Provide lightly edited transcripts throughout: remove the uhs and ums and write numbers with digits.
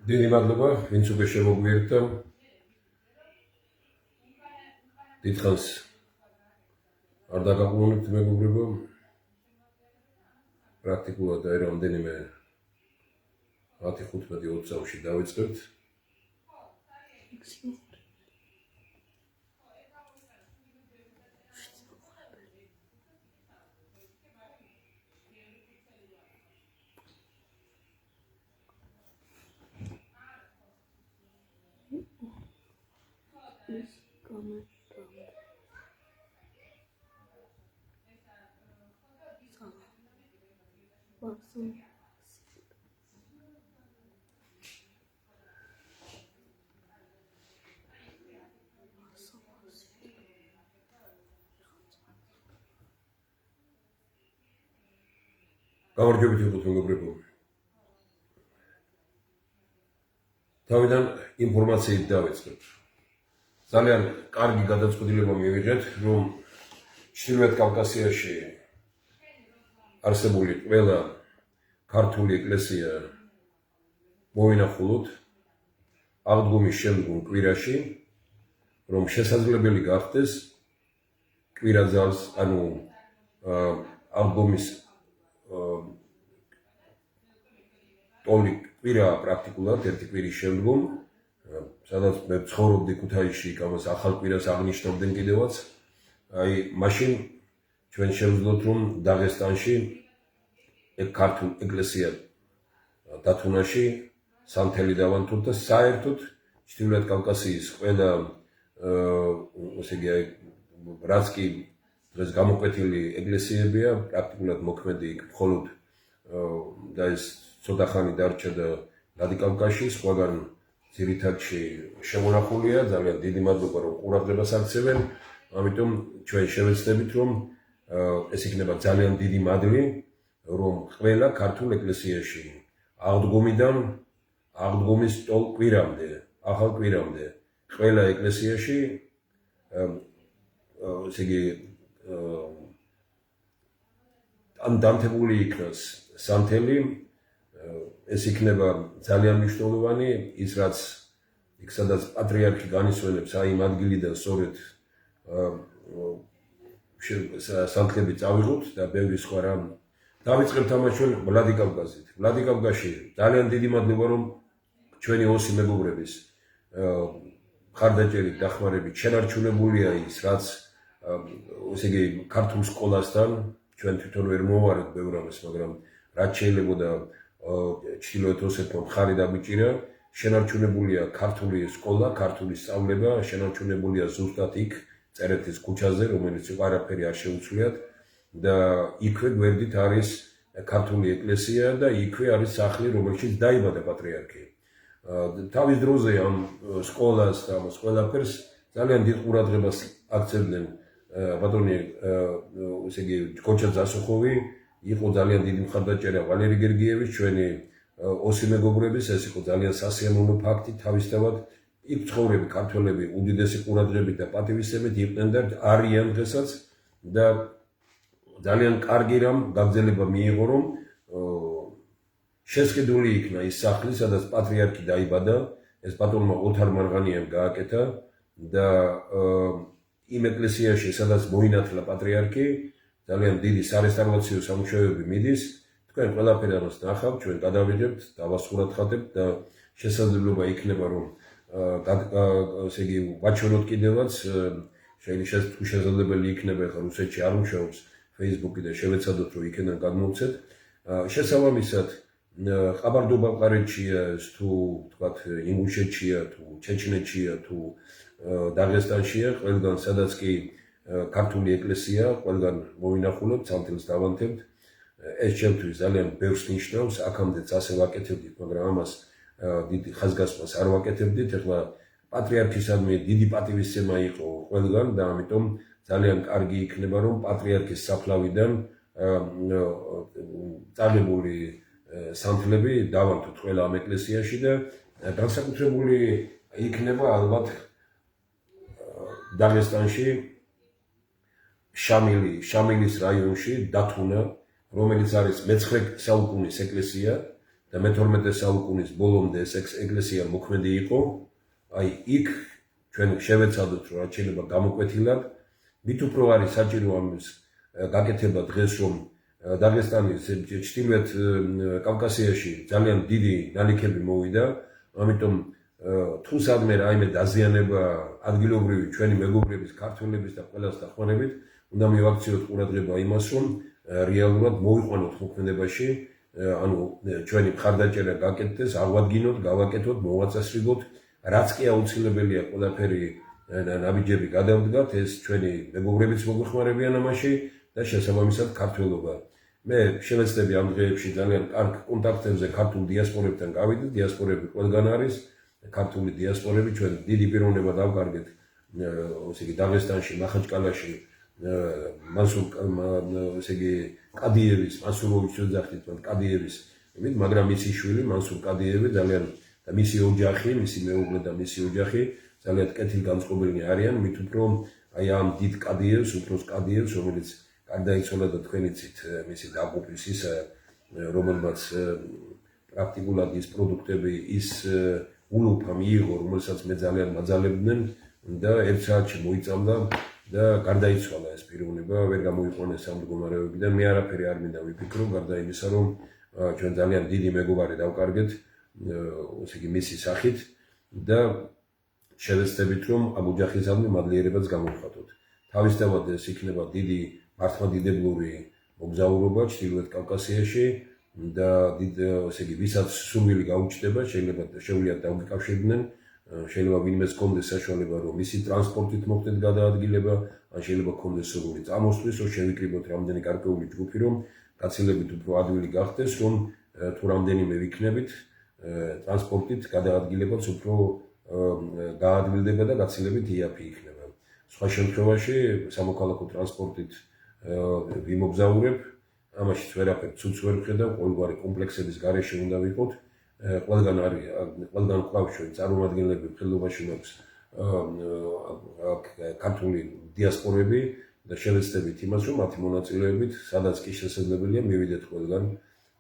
დიდი მადლობა, ვინც უკვე შემოგვიერთდა. დიდხანს არ დაგაყრუნებთ მეგობრებო. პრაქტიკულად აი რამდენიმე 10-15-20 წამში დავიწყებთ. გამარჯვებით იყოთ მეგობრებო. თავიდან ინფორმაციით დავიწყებ. ძალიან კარგი გადაწყვეტილება მივიღეთ, რომ ჩრდილოეთ კავკასიაში არსებული ყველა ქართული ეკლესია მოვინახულოთ აღდგომის შემდგომ კვირაში, რომ შესაძლებელი გახდეს კვირაძალს, ანუ აღდგომის ტოლი კვირა პრაქტიკულად ერთი კვირის შემდგომ, სადაც მე ცხოვრობდი ქუთაისში, ამას ახალ კვირას აღნიშნავდნენ კიდევაც. აი, მაშინ ჩვენ შევძლოთ, რომ დაღესტანში ქართულ ეკლესია დათუნაში სამთელი დავანთოთ და საერთოდ ჩრდილოეთ კავკასიის ყველა ესე იგი რაც კი დღეს გამოკვეთილი ეკლესიებია, პრაქტიკულად მოქმედი იქ მხოლოდ და ეს ცოტა ხანი დარჩა და ვლადიკავკაზში, სხვაგან ძირითადში შემონახულია. ძალიან დიდი მადლობა, რომ ყურადღებას აქცევენ. ამიტომ ჩვენ შევეცდებით, რომ ეს იქნება ძალიან დიდი მადლი, რომ ყველა ქართულ ეკლესიაში აღდგომიდან აღდგომის ტოლ კვირამდე, ახალ კვირამდე, ყველა ეკლესიაში ესე იგი დამთებული იქნას სამთელი. ეს იქნება ძალიან მნიშვნელოვანი, ის რაც იქ სადაც პატრიარქი განისვენებს, აი იმ ადგილიდან სწორედ სანთლები წავიღოთ და ბევრი სხვა რამ. დავიწყებთ ამას ჩვენ ვლადიკავკაზით. ვლადიკავკაზში ძალიან დიდი მადლობა რომ ჩვენი ოსი მეგობრების ხარდაჭერით დახმარებით შენარჩუნებულია ის რაც ესე იგი ქართულ სკოლასთან ჩვენ თვითონ ვერ მოვარეთ ბევრ ამას მაგრამ რაც შეიძლება და ჩრდილოეთ ოსეთმა მხარი დაგვიჭირა შენარჩუნებულია ქართული სკოლა ქართული სწავლება შენარჩუნებულია ზუსტად იქ წერეთის ქუჩაზე რომელიც იყო არაფერი არ შეუცვლიათ და იქვე გვერდით არის ქართული ეკლესია და იქვე არის სახლი რომელშიც დაიბადა პატრიარქი თავის დროზე ამ სკოლას და ამ ყველაფერს ძალიან დიდ ყურადღებას აქცევდნენ ბატონი ესე იგი კოჩა ზასუხოვი იყო ძალიან დიდი მხარდაჭერა ვალერი გერგიევის ჩვენი ოსი მეგობრების ეს იყო ძალიან სასიამოვნო ფაქტი თავისთავად იქ ცხოვრები ქართველები უდიდესი ყურადღებით და პატივისცემით იყვნენ და არიან დღესაც და ძალიან კარგი რამ გაგრძელება მიიღო რომ შესყიდული იქნა ის სახლი სადაც პატრიარქი დაიბადა ეს ბატონმა ოთარ მარღანიამ გააკეთა და იმ ეკლესიაში სადაც მოინათლა პატრიარქი ძალიან დიდი სარესტავრაციო სამუშაოები მიდის თქვენ ყველაფერი ამას ნახავთ ჩვენ გადავიღებთ დავასხურათხადებთ და შესაძლებლობა იქნება რომ ესე იგი ვაჩვენოთ კიდევაც შესაძლებელი იქნება ხა რუსეთში არ მუშაობს Facebook-ი და შევეცადოთ რომ იქიდან გადმოვცეთ შესაბამისად ყაბარდო-ბალყარეთშია თუ თქვათ ინგუშეთშია თუ ჩეჩნეთშია თუ დაღესტანშია ყველგან სადაც კი ქართული ეკლესია ყველგან მოვინახულობთ სამთელს დავანთებთ ეს ჩემთვის ძალიან ბევრს ნიშნავს აქამდეც ასე ვაკეთებდით მაგრამ ამას დიდი ხაზგასმას არ ვაკეთებდით ახლა პატრიარქისადმი დიდი პატივისცემა იყო ყველგან და ამიტომ ძალიან კარგი იქნება რომ პატრიარქის საფლავიდან წაღებული სამთლები დავანთოთ ყველა ამ ეკლესიაში და განსაკუთრებული იქნება ალბათ დაღესტანში შამილის რაიონში დათუნა რომელიც არის მე-9 საუკუნის ეკლესია და მე-12 საუკუნის ბოლომდე ეს ეკლესია მოქმედი იყო აი იქ ჩვენ შევეცადოთ რომ რაც შეიძლება გამოკვეთილად მით უფრო არის საჭირო ამის გაკეთება დღეს რომ დაღესტანის ჩრდილოეთ კავკასიაში ძალიან დიდი ნალექები მოვიდა ამიტომ თუ სადმე რაიმე დაზიანება ადგილობრივი ჩვენი მეგობრების ქართველების და ყველას დახმარებით უნდა მივაქციოთ ყურადღება იმას რომ რეალურად მოვიყვანოთ მოქმედებაში ანუ ჩვენი მხარდაჭერა გაკეთდეს აღვადგინოთ გავაკეთოთ მოვაწესრიგოთ რაც კი აუცილებელია ყველაფერი ნაბიჯები გადავდგათ ეს ჩვენი მეგობრებიც მოგვეხმარებიან ამაში და შესაბამისად ქართველობა მე შევეცდები ამ დღეებში ძალიან კარგ კონტაქტებზე ქართულ დიასპორებთან გავიდეთ დიასპორები ყველგან არის ქართული დიასპორები ჩვენ დიდი პიროვნება დავკარგეთ ესე იგი დაღესტანში მახაჩკალაში მასურ ესე იგი კადიევის მასუროვიჩს ვეძახით კადიევის მაგრამ მისი შვილი მასურ კადიევი ძალიან და მისი ოჯახი მისი მეუღლე და მისი ოჯახი ძალიან კეთილგანწყობილნი არიან მით უფრო აი ამ დიდ კადიევს უფროს კადიევს რომელიც გარდაიცვალა და თქვენიცით მისი დაღუპვის ის რომელმაც პრაქტიკულად ის პროდუქტები ის ულუფა მიიღო რომელსაც მე ძალიან მაძალებდნენ და ერთ საათში მოიწამდა და გარდაიცვალა ეს პიროვნება ვერ გამოიყვანეს ამ მდგომარეობიდან მე არაფერი არ მინდა ვიფიქრო გარდა იმისა რომ ჩვენ ძალიან დიდი მეგობარი დავკარგეთ ესე იგი მისი სახით და შევეცდებით რომ ამ ოჯახისადმი მადლიერებაც გამოვხატოთ თავისთავად ეს იქნება დიდი მართლმადიდებლური მოგზაურობა ჩრდილოეთ კავკასიაში და ესე იგი ვისაც სურვილი გაუჩნდება შეიძლება შეუძლიათ დავიკავშირდნენ შეიძლება ვინმეს კონდეს საშუალება რომ მისი ტრანსპორტით მოხდეს გადაადგილება ან შეიძლება კონდეს სურვილი წამოსვლის რომ შევიკრიბოთ რამდენი გარკვეული ჯგუფი რომ გაცილებით უფრო ადვილი გახდეს რომ თუ რამდენიმე ვიქნებით ტრანსპორტით გადაადგილებაც უფრო გაადვილდება და გაცილებით იაფი იქნება სხვა შემთხვევაში სამოქალაქო ტრანსპორტით ვიმოგზაურებ ამაშიც ვერაფერ ცუც ვერ ვხედავ ყოველგვარი კომპლექსების გარეშე უნდა ვიყოთ ყველგან არის ყველგან ყავს ჩვენ წარმომადგენლები ხელობაში მაქვს ქართული დიასპორები და შევეცდებით იმას რომ მათი მონაწილეობით სადაც კი შესაძლებელია მივიდეთ ყველგან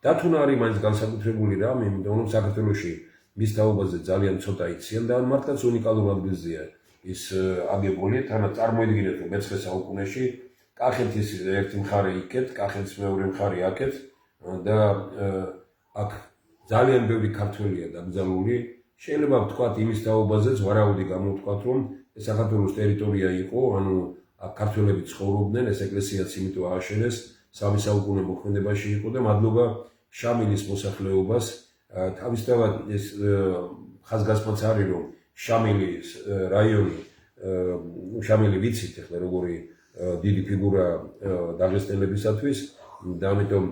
დათუნა არის მაინც განსაკუთრებული რამ იმიტომ რომ საქართველოში მის თაობაზე ძალიან ცოტა იციან და მართლაც უნიკალურ ადგილზეა ის აგებული თანაც წარმოიდგინეთ რომ მე-9 საუკუნეში კახეთის ერთი მხარე იქეთ, კახეთის მეორე მხარე აქეთ და აქ ძალიან ბევრი ქართველია დაკრძალული. შეიძლება ვთქვათ იმის თაობაზეც ვარაუდი გამოვთქვათ, რომ ეს საქართველოს ტერიტორია იყო, ანუ აქ ქართველები ცხოვრობდნენ, ეს ეკლესიაც იმიტომ ააშენეს, 3 საუკუნე მოქმედებაში იყო და მადლობა შამილის მოსახლეობას. თავისთავად ეს ხაზგასმაც არის, რომ შამილის რაიონი, შამილი ვიცით ახლა როგორი დიდი ფიგურა დაღესტნელებისათვის და ამიტომ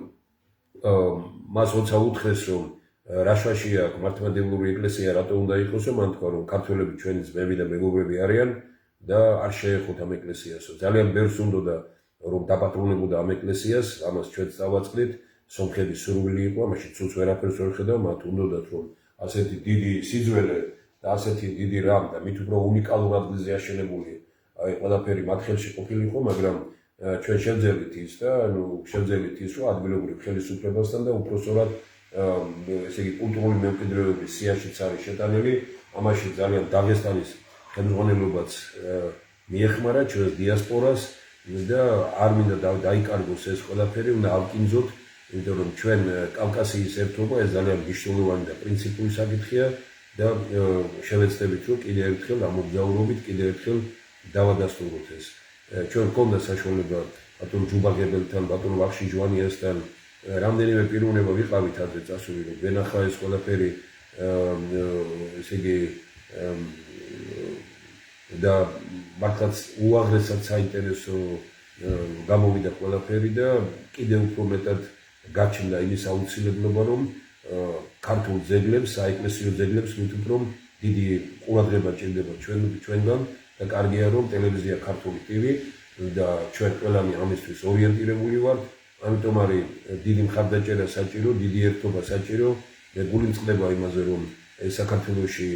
მას როცა უთხრეს, რომ რაშვაში აქვს მართლმადიდებლური ეკლესია, რატო უნდა იყოსო, მან თქვა, რომ ქართველები ჩვენი ძმები და მეგობრები არიან და არ შეეხოთ ამ ეკლესიასო. ძალიან ბევრს უნდოდა რომ დაპატრონებოდა ამ ეკლესიას, ამას ჩვენც დავაწყდით, სომხების სურვილი იყო, ამაში ცუც ვერაფერს ვერ ხედავ, მათ უნდოდათ რომ ასეთი დიდი სიძველე და ასეთი დიდი რამ და მით უფრო უნიკალურ ადგილზე აშენებული ყველაფერი მათ ხელში ყოფილიყო, მაგრამ ჩვენ შევძელით ის და შევძელით ის, რომ ადგილობრივ ხელისუფლებასთან და უпроსტად ესე იგი კულტურული მემკვიდრეობის სიაშიც არის შეტანილი, ამაში ძალიან დაღესტანის ხელმძღვანელობაც მიეხმარა ჩვენს დიასპორას და არ მინდა დაიკარგოს ეს ყველაფერი, უნდა ავკინძოთ, იმიტომ რომ ჩვენ კავკასიის ერთობა ეს ძალიან მნიშვნელოვანი და პრინციპული საკითხია და შევეცდებით, რომ კიდევ ერთხელ ამ მოგზაურობით კიდევ ერთხელ დავადასტუროთ ეს. ჩვენ გვქონდა საშუალება ბატონ ჯუბაღებელთან, ბატონ ვახში ჯვანიასთან რამდენიმე პიროვნება ვიყავით ადრე წასული, რომ ვენახა ეს ყველაფერი ესე იგი და მართლაც უაღრესად საინტერესო გამოვიდა ყველაფერი და კიდევ უფრო მეტად გაჩნდა იმის აუცილებლობა, რომ ქართულ ძეგლებს, საეკლესიო ძეგლებს მით უფრო დიდი ყურადღება ჭირდება ჩვენგან და კარგია რომ ტელევიზია ქართული TV და ჩვენ ყველანი ამისთვის ორიენტირებული ვართ, ამიტომ არის დიდი მხარდაჭერა საჭირო, დიდი ერთობა საჭირო და გულიმწყდება იმაზე რომ საქართველოში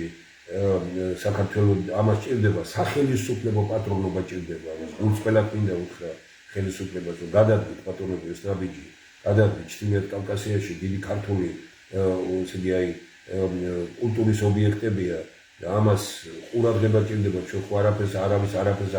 საქართველოს ამას ჭირდება სახელმწიფო პატრონობა ჭირდება, გულს ყველა მინდა უთხრა ხელისუფლებას რომ გადადგეთ პატრონები ეს ნაბიჯი, გადადგეთ ჩრდილოეთ კავკასიაში დიდი ქართული ესე იგი აი კულტურის ობიექტებია და ამას ყურადღება ჭირდება, ჩვენ ხო არაფერს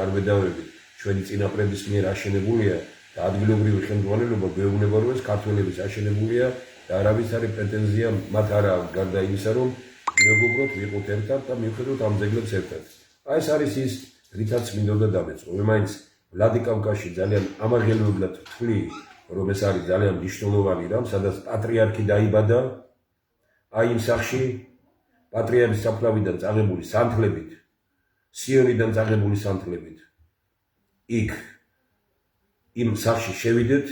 არ ვედავებით, ჩვენი წინაპრების მიერ აშენებულია და ადგილობრივი ხელმძღვანელობა გვეუბნება რომ ეს ქართველების აშენებულია და არავის არის პრეტენზია მათ არ აქვს გარდა იმისა რომ მეგობროთ ვიყოთ ერთად და მივხედოთ ამ ძეგლებს ერთად. აი ეს არის ის რითაც მინდოდა დამეწყო. მე მაინც ვლადიკავკაზში ძალიან ამაღელებლად ვთვლი, რომ ეს არის ძალიან მნიშვნელოვანი რამ, სადაც პატრიარქი დაიბადა, აი იმ სახში პატრიარქის საფლავიდან წაღებული სანთლებით, სიონიდან წაღებული სანთლებით. იქ იმ სახში შევიდეთ,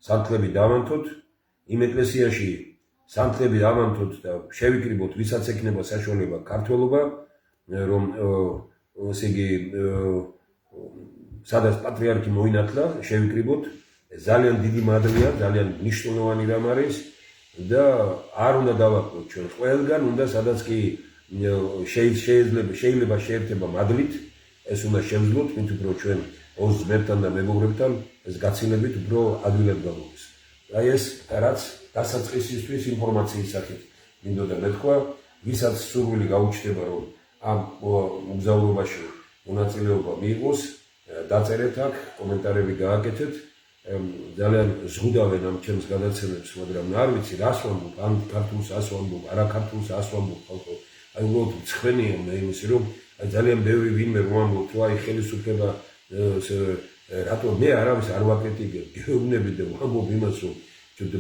სანთლები დავანთოთ, იმ ეკლესიაში სანთლები დავანთოთ და შევიკრიბოთ, ვისაც ექნება საშუალება ქართველობა, რომ ესე იგი სადაც პატრიარქი მოინათლა, შევიკრიბოთ, ძალიან დიდი მადლია, ძალიან მნიშვნელოვანი რამ არის და არ უნდა დავაკლოთ ჩვენ ყველგან, უნდა სადაც კი შეიძლება შეერთება მადლით, ეს უნდა შევძლოთ, მით უფრო ჩვენ ოს ძმებთან და მეგობრებთან ეს გაცილებით უფრო ადვილად გამოდის. აი ეს რაც დასაწყისისთვის ინფორმაციის სახით მინდოდა მეთქვა, ვისაც სურვილი გაუჩნდება რომ ამ მოგზაურობაში მონაწილეობა მიიღოს, დაწერეთ აქ, კომენტარები გააკეთეთ. ძალიან ზღუდავენ ამ ჩემს გადაცემებს, მაგრამ არ ვიცი რას ვამბობ, ან ქართულს ას ვამბობ, არა ქართულს ას ვამბობ ხალხო. აი უბრალოდ მცხენია მე იმისი რომ ძალიან ბევრი ვინმე ვამბობ, თუ აი ხელისუფლება რატო მე არავის არ ვაკრიტიკებ, გეუბნები და ვამბობ იმას რომ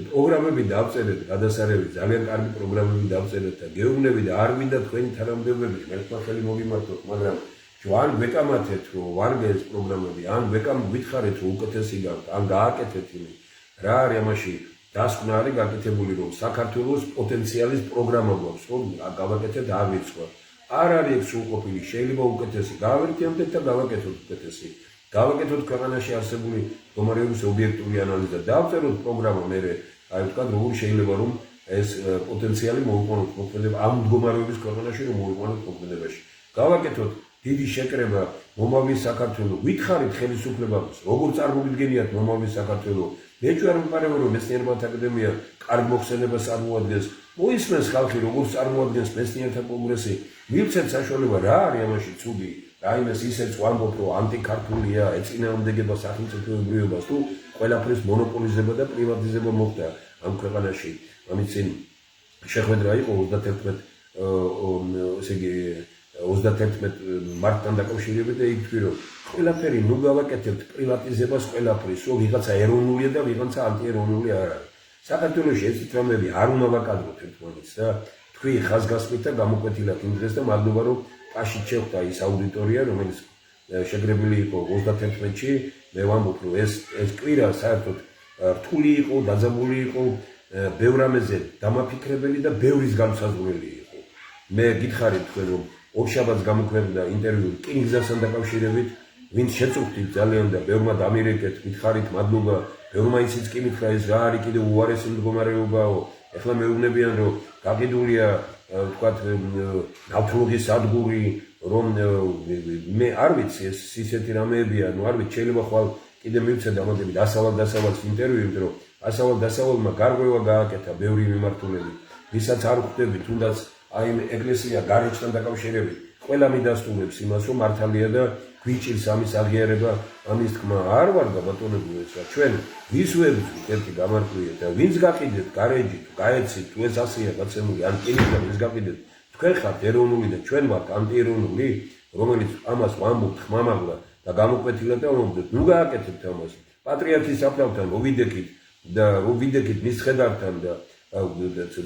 პროგრამები დავწერეთ, გადასარევი ძალიან კარგი პროგრამები დავწერეთ და გეუბნები და არ მინდა თქვენი თანამდებობები მერტმა ხელი მოგიმართოთ, მაგრამ ან ვეკამათეთ რომ ვარგე ეს პროგრამები, ან ვითხარით რომ უკეთესი გაქვთ, ან გააკეთეთ იმით. რა არის ამაში დასკვნა არის გაკეთებული რომ საქართველოს პოტენციალის პროგრამა გვაქვს, რომ გავაკეთეთ არ ვიცხვა. არ არის ეს სრულყოფილი, შეიძლება უკეთესი გავერთიამდეთ და გავაკეთოთ უკეთესი. გავაკეთოთ ქვეყანაში არსებული მდგომარეობის ობიექტური ანალიზა, დავწეროთ პროგრამა მე, აი ვთქვათ როგორ შეიძლება რომ ეს პოტენციალი მოიყვანოთ მოქმედება ამ მდგომარეობის ქვეყანაში რომ მოიყვანოთ მოქმედებაში. გავაკეთოთ დიდი შეკრება მომავლის საქართველოს, ვითხარით ხელისუფლებებს, როგორ წარმოვიდგენიათ მომავლის საქართველოს. მე ჩვენ ვიყარებ რომ მეცნიერებათა აკადემია კარგ მოხსენებას წარმოადგენს, მოისმენს ხალხი როგორ წარმოადგენს მეცნიერთა კონგრესი, მივცეთ საშუალება რა არის ამაში ცუდი, რაიმეს ისეც ვამბობ, რომ ანტიქართულია, ეწინააღმდეგება სახელმწიფოებრიობას თუ ყველაფრის მონოპოლიზება და პრივატიზება მოხდა ამ ქვეყანაში. ამით წინ შეხვედრა იყო 31 მარტთან დაკავშირებით და იქ თქვი, რომ ყველაფერი ნუ გავაკეთებთ პრივატიზებას ყველაფრის, რომ ვიღაცა ეროვნულია და ვიღაცა ანტიეროვნული არ არის. საქართველოში ეს თემები არ უნდა ვაკადროთ ერთმანეთს და თქვი ხაზგასმით და გამოკვეთილად იმ დღეს და მადლობა რომ პაშით შეხვდა ის აუდიტორია რომელიც შეგრებული იყო 31-ში მე ვამბობ რომ ეს კვირა საერთოდ რთული იყო, დაძაბული იყო, ბევრ რამეზე დამაფიქრებელი და ბევრის განსაზღვრელი იყო. მე გითხარით თქვენ რომ ორშაბათს გამოქვეყნდა ინტერვიუ რკინიგზასთან დაკავშირებით, ვინც შეწუხდით ძალიან და ბევრმა დამირეკეთ, გითხარით მადლობა, ბევრმა ისიც კი მითხრა ეს რა არის კიდევ უარესი მდგომარეობაო. ეხლა მეუბნებიან რომ გაყიდულია ვთქვათ ნავთლუღის სადგური, რომ მე არ ვიცი ეს ისეთი რამეებია, ნუ არ ვიცი, შეიძლება ხვალ კიდე მივცეთ ამოდებით ასავალ-დასავალს ინტერვიუ, იმიტომ რომ ასავალ-დასავალმა გარღვევა გააკეთა ბევრი მიმართულებით, ვისაც არ ხვდები, თუნდაც აი ეკლესია გარეჯთან დაკავშირებით, ყველა მიდასტურებს იმას, რომ მართალია და გვიჭირს ამის აღიარება, ამის თქმა. არ ვარ გაბატონებული ეს რა. ჩვენ ვის ვებრძვით ერთი გამარკვია და ვინც გაყიდეთ გარეჯი, გაეცით, თუ ეს ასეა გაცემული, ან კინიკა ვინც გაყიდეთ, თქვენ ხართ ეროვნული და ჩვენ ვართ ანტიეროვნული, რომელიც ამას ვამბობთ ხმამაღლა და გამოკვეთილად და ვამბობთ, ნუ გააკეთებთ ამას. პატრიარქის საფლავთან ვიდექით მის ხედართან და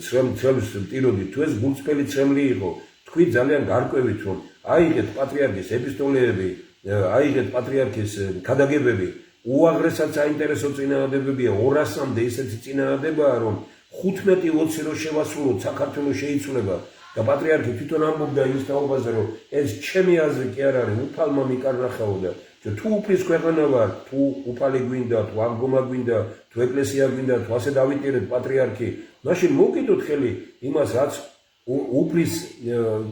ცრემლს ვტიროდით, თუ ეს გულწრფელი ცრემლი იყო, თქვი ძალიან გარკვევით, რომ აიღეთ პატრიარქის ეპისტოლეები, აიღეთ პატრიარქის ქადაგებები, უაღრესად საინტერესო წინააღმდეგებია, 200-მდე ისეთი წინააღმდეგებაა, რომ 15-20 რო შევასრულოთ, საქართველოს შეიცვლება და პატრიარქი თვითონ ამბობდა იმის თაობაზე, რომ ეს ჩემი აზრი კი არ არის, უფალმა მიკარნახაო და თუ უფლის ქვეყანა ვარ, თუ უფალი გვინდა, თუ აღდგომა გვინდა, თუ ეკლესია გვინდა, თუ ასე დავიტირეთ პატრიარქი, მაშინ მოვკიდოთ ხელი იმას, რაც უფლის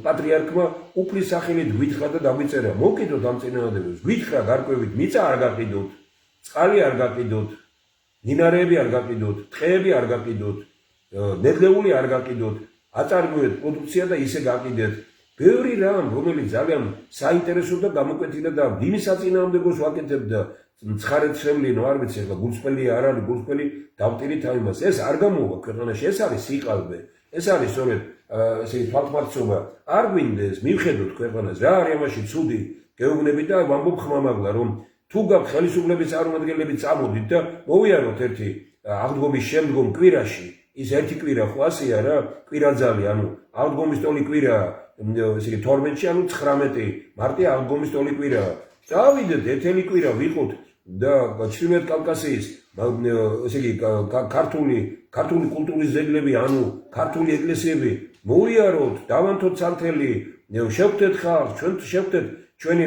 პატრიარქმა უფლის სახელით გვითხრა და დაგვიწერა. მოვკიდოთ ამ წინააღმდეგებს, გვითხრა გარკვევით, მიწა არ გაყიდოთ, წყალი არ გაყიდოთ, მინარეები არ გაყიდოთ, ტყეები არ გაყიდოთ, ნედლეული არ გაყიდოთ, აწარმოეთ პროდუქცია და ისე გაყიდეთ. ბევრი რამ, რომელიც ძალიან საინტერესო და გამოკვეთილა და იმის საწინააღმდეგოს ვაკეთებ და ცხარე ცრემლინო, არ ვიცი, ახლა გულწრფელია არ არის გულწრფელი, დავტირით ამას. ეს არ გამოვა ქვეყანაში, ეს არის სიყალბე, ეს არის სწორედ ესე თვალთმარცობა. არ გვინდეს მივხედოთ ქვეყანას, რა არის ამაში ცუდი, გეუბნებით და ვამბობ ხმამაღლა, რომ თუ გაქვთ ხელისუფლების წარმომადგენლები წამოდით და მოვიაროთ ერთი აღდგომის შემდგომ კვირაში, ის ერთი კვირა ხო ასეა რა, კვირაძალი, ანუ აღდგომის ტოლი კვირა, ესე იგი 12-ში, ანუ 19 მარტი აღდგომის ტოლი კვირა. დავიდეთ ეთელი კვირა ვიყოთ და ჩრდილოეთ კავკასიის ესე იგი ქართული კულტურის ძეგლები, ანუ ქართული ეკლესიები მოვიაროთ, დავანთოთ სანთელი, შევხვდეთ ხალხს, ჩვენ შევხვდეთ ჩვენი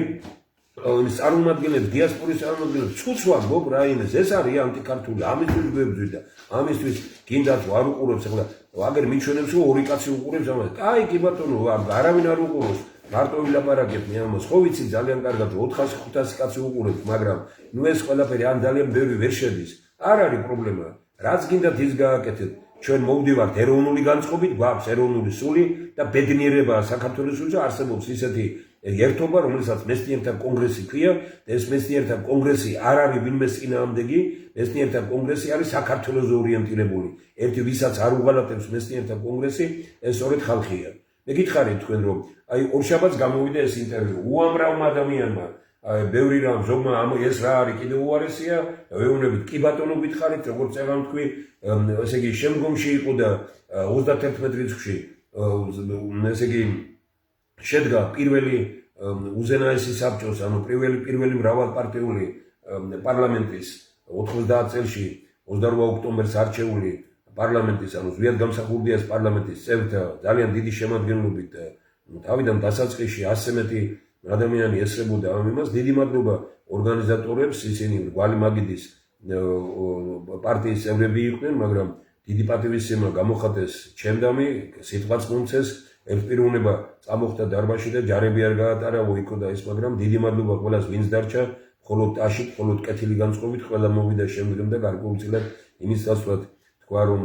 წარმომადგენლებს, დიასპორის წარმომადგენლებს, ცუც ვამბობ რაიმეს, ეს არის ანტიქართული, ამისთვის გვებძვით და ამისთვის გინდათ არ უყურებს, ახლა აგერ მიჩვენებს რომ ორი კაცი უყურებს ამას. აი კი ბატონო, არავინ არ უყურებს, მარტო ვილაპარაკებ მე ამას, ხო ვიცი ძალიან კარგად 400-500 კაცი უყურებს, მაგრამ ნუ ეს ყველაფერი ან ძალიან ბევრი ვერ შედის. არ არის პრობლემა, რაც გინდათ ის გააკეთეთ. ჩვენ მოვდივართ ეროვნული განწყობით, გვაქვს ეროვნული სული და ბედნიერება საქართველოსთვის არსებობს ისეთი ერთობა, რომელსაც მეცნიერთა კონგრესი ქვია, და ეს მეცნიერთა კონგრესი არ არის ვინმეს წინააღმდეგი, მეცნიერთა კონგრესი არის საქართველოს ორიენტირებული. ერთი ვისაც არ უღალატებს მეცნიერთა კონგრესი, ეს სწორედ ხალხია. მე გითხარით თქვენ რომ აი ორშაბათს გამოვიდა ეს ინტერვიუ, უამრავმა ადამიანმა ბევრი რამ ზოგმა ეს რა არის კიდევ უარესია, ვეუბნებით კი ბატონო გითხარით, როგორც წეგან თქვი, ესე იგი შემდგომში იყო და 31 რიცხვში ესე იგი შედგა პირველი უზენაესი საბჭოს, ანუ პირველი მრავალპარტიული პარლამენტის 90 წელში 28 ოქტომბერს არჩეული პარლამენტის, ანუ ზვიად გამსახურდიას პარლამენტის წევრთა ძალიან დიდი შემადგენლობით თავიდან დასაწყისში 100 მეტი ადამიანი ესწრებოდა ამ იმას. დიდი მადლობა ორგანიზატორებს, ისინი გვალი მაგიდის პარტიის წევრები იყვნენ, მაგრამ დიდი პატივისცემა გამოხატეს ჩემდამი, სიტყვაც მომცეს, ერთპიროვნება წამოხდა დარბაზში და ჯარები არ გაატარა ვოიკო და ის, მაგრამ დიდი მადლობა ყველას ვინც დარჩა, მხოლოდ ტაში, მხოლოდ კეთილი განწყობით ყველა მოვიდა შემდგომ და გარკვეულწილად იმის დასვლად თქვა რომ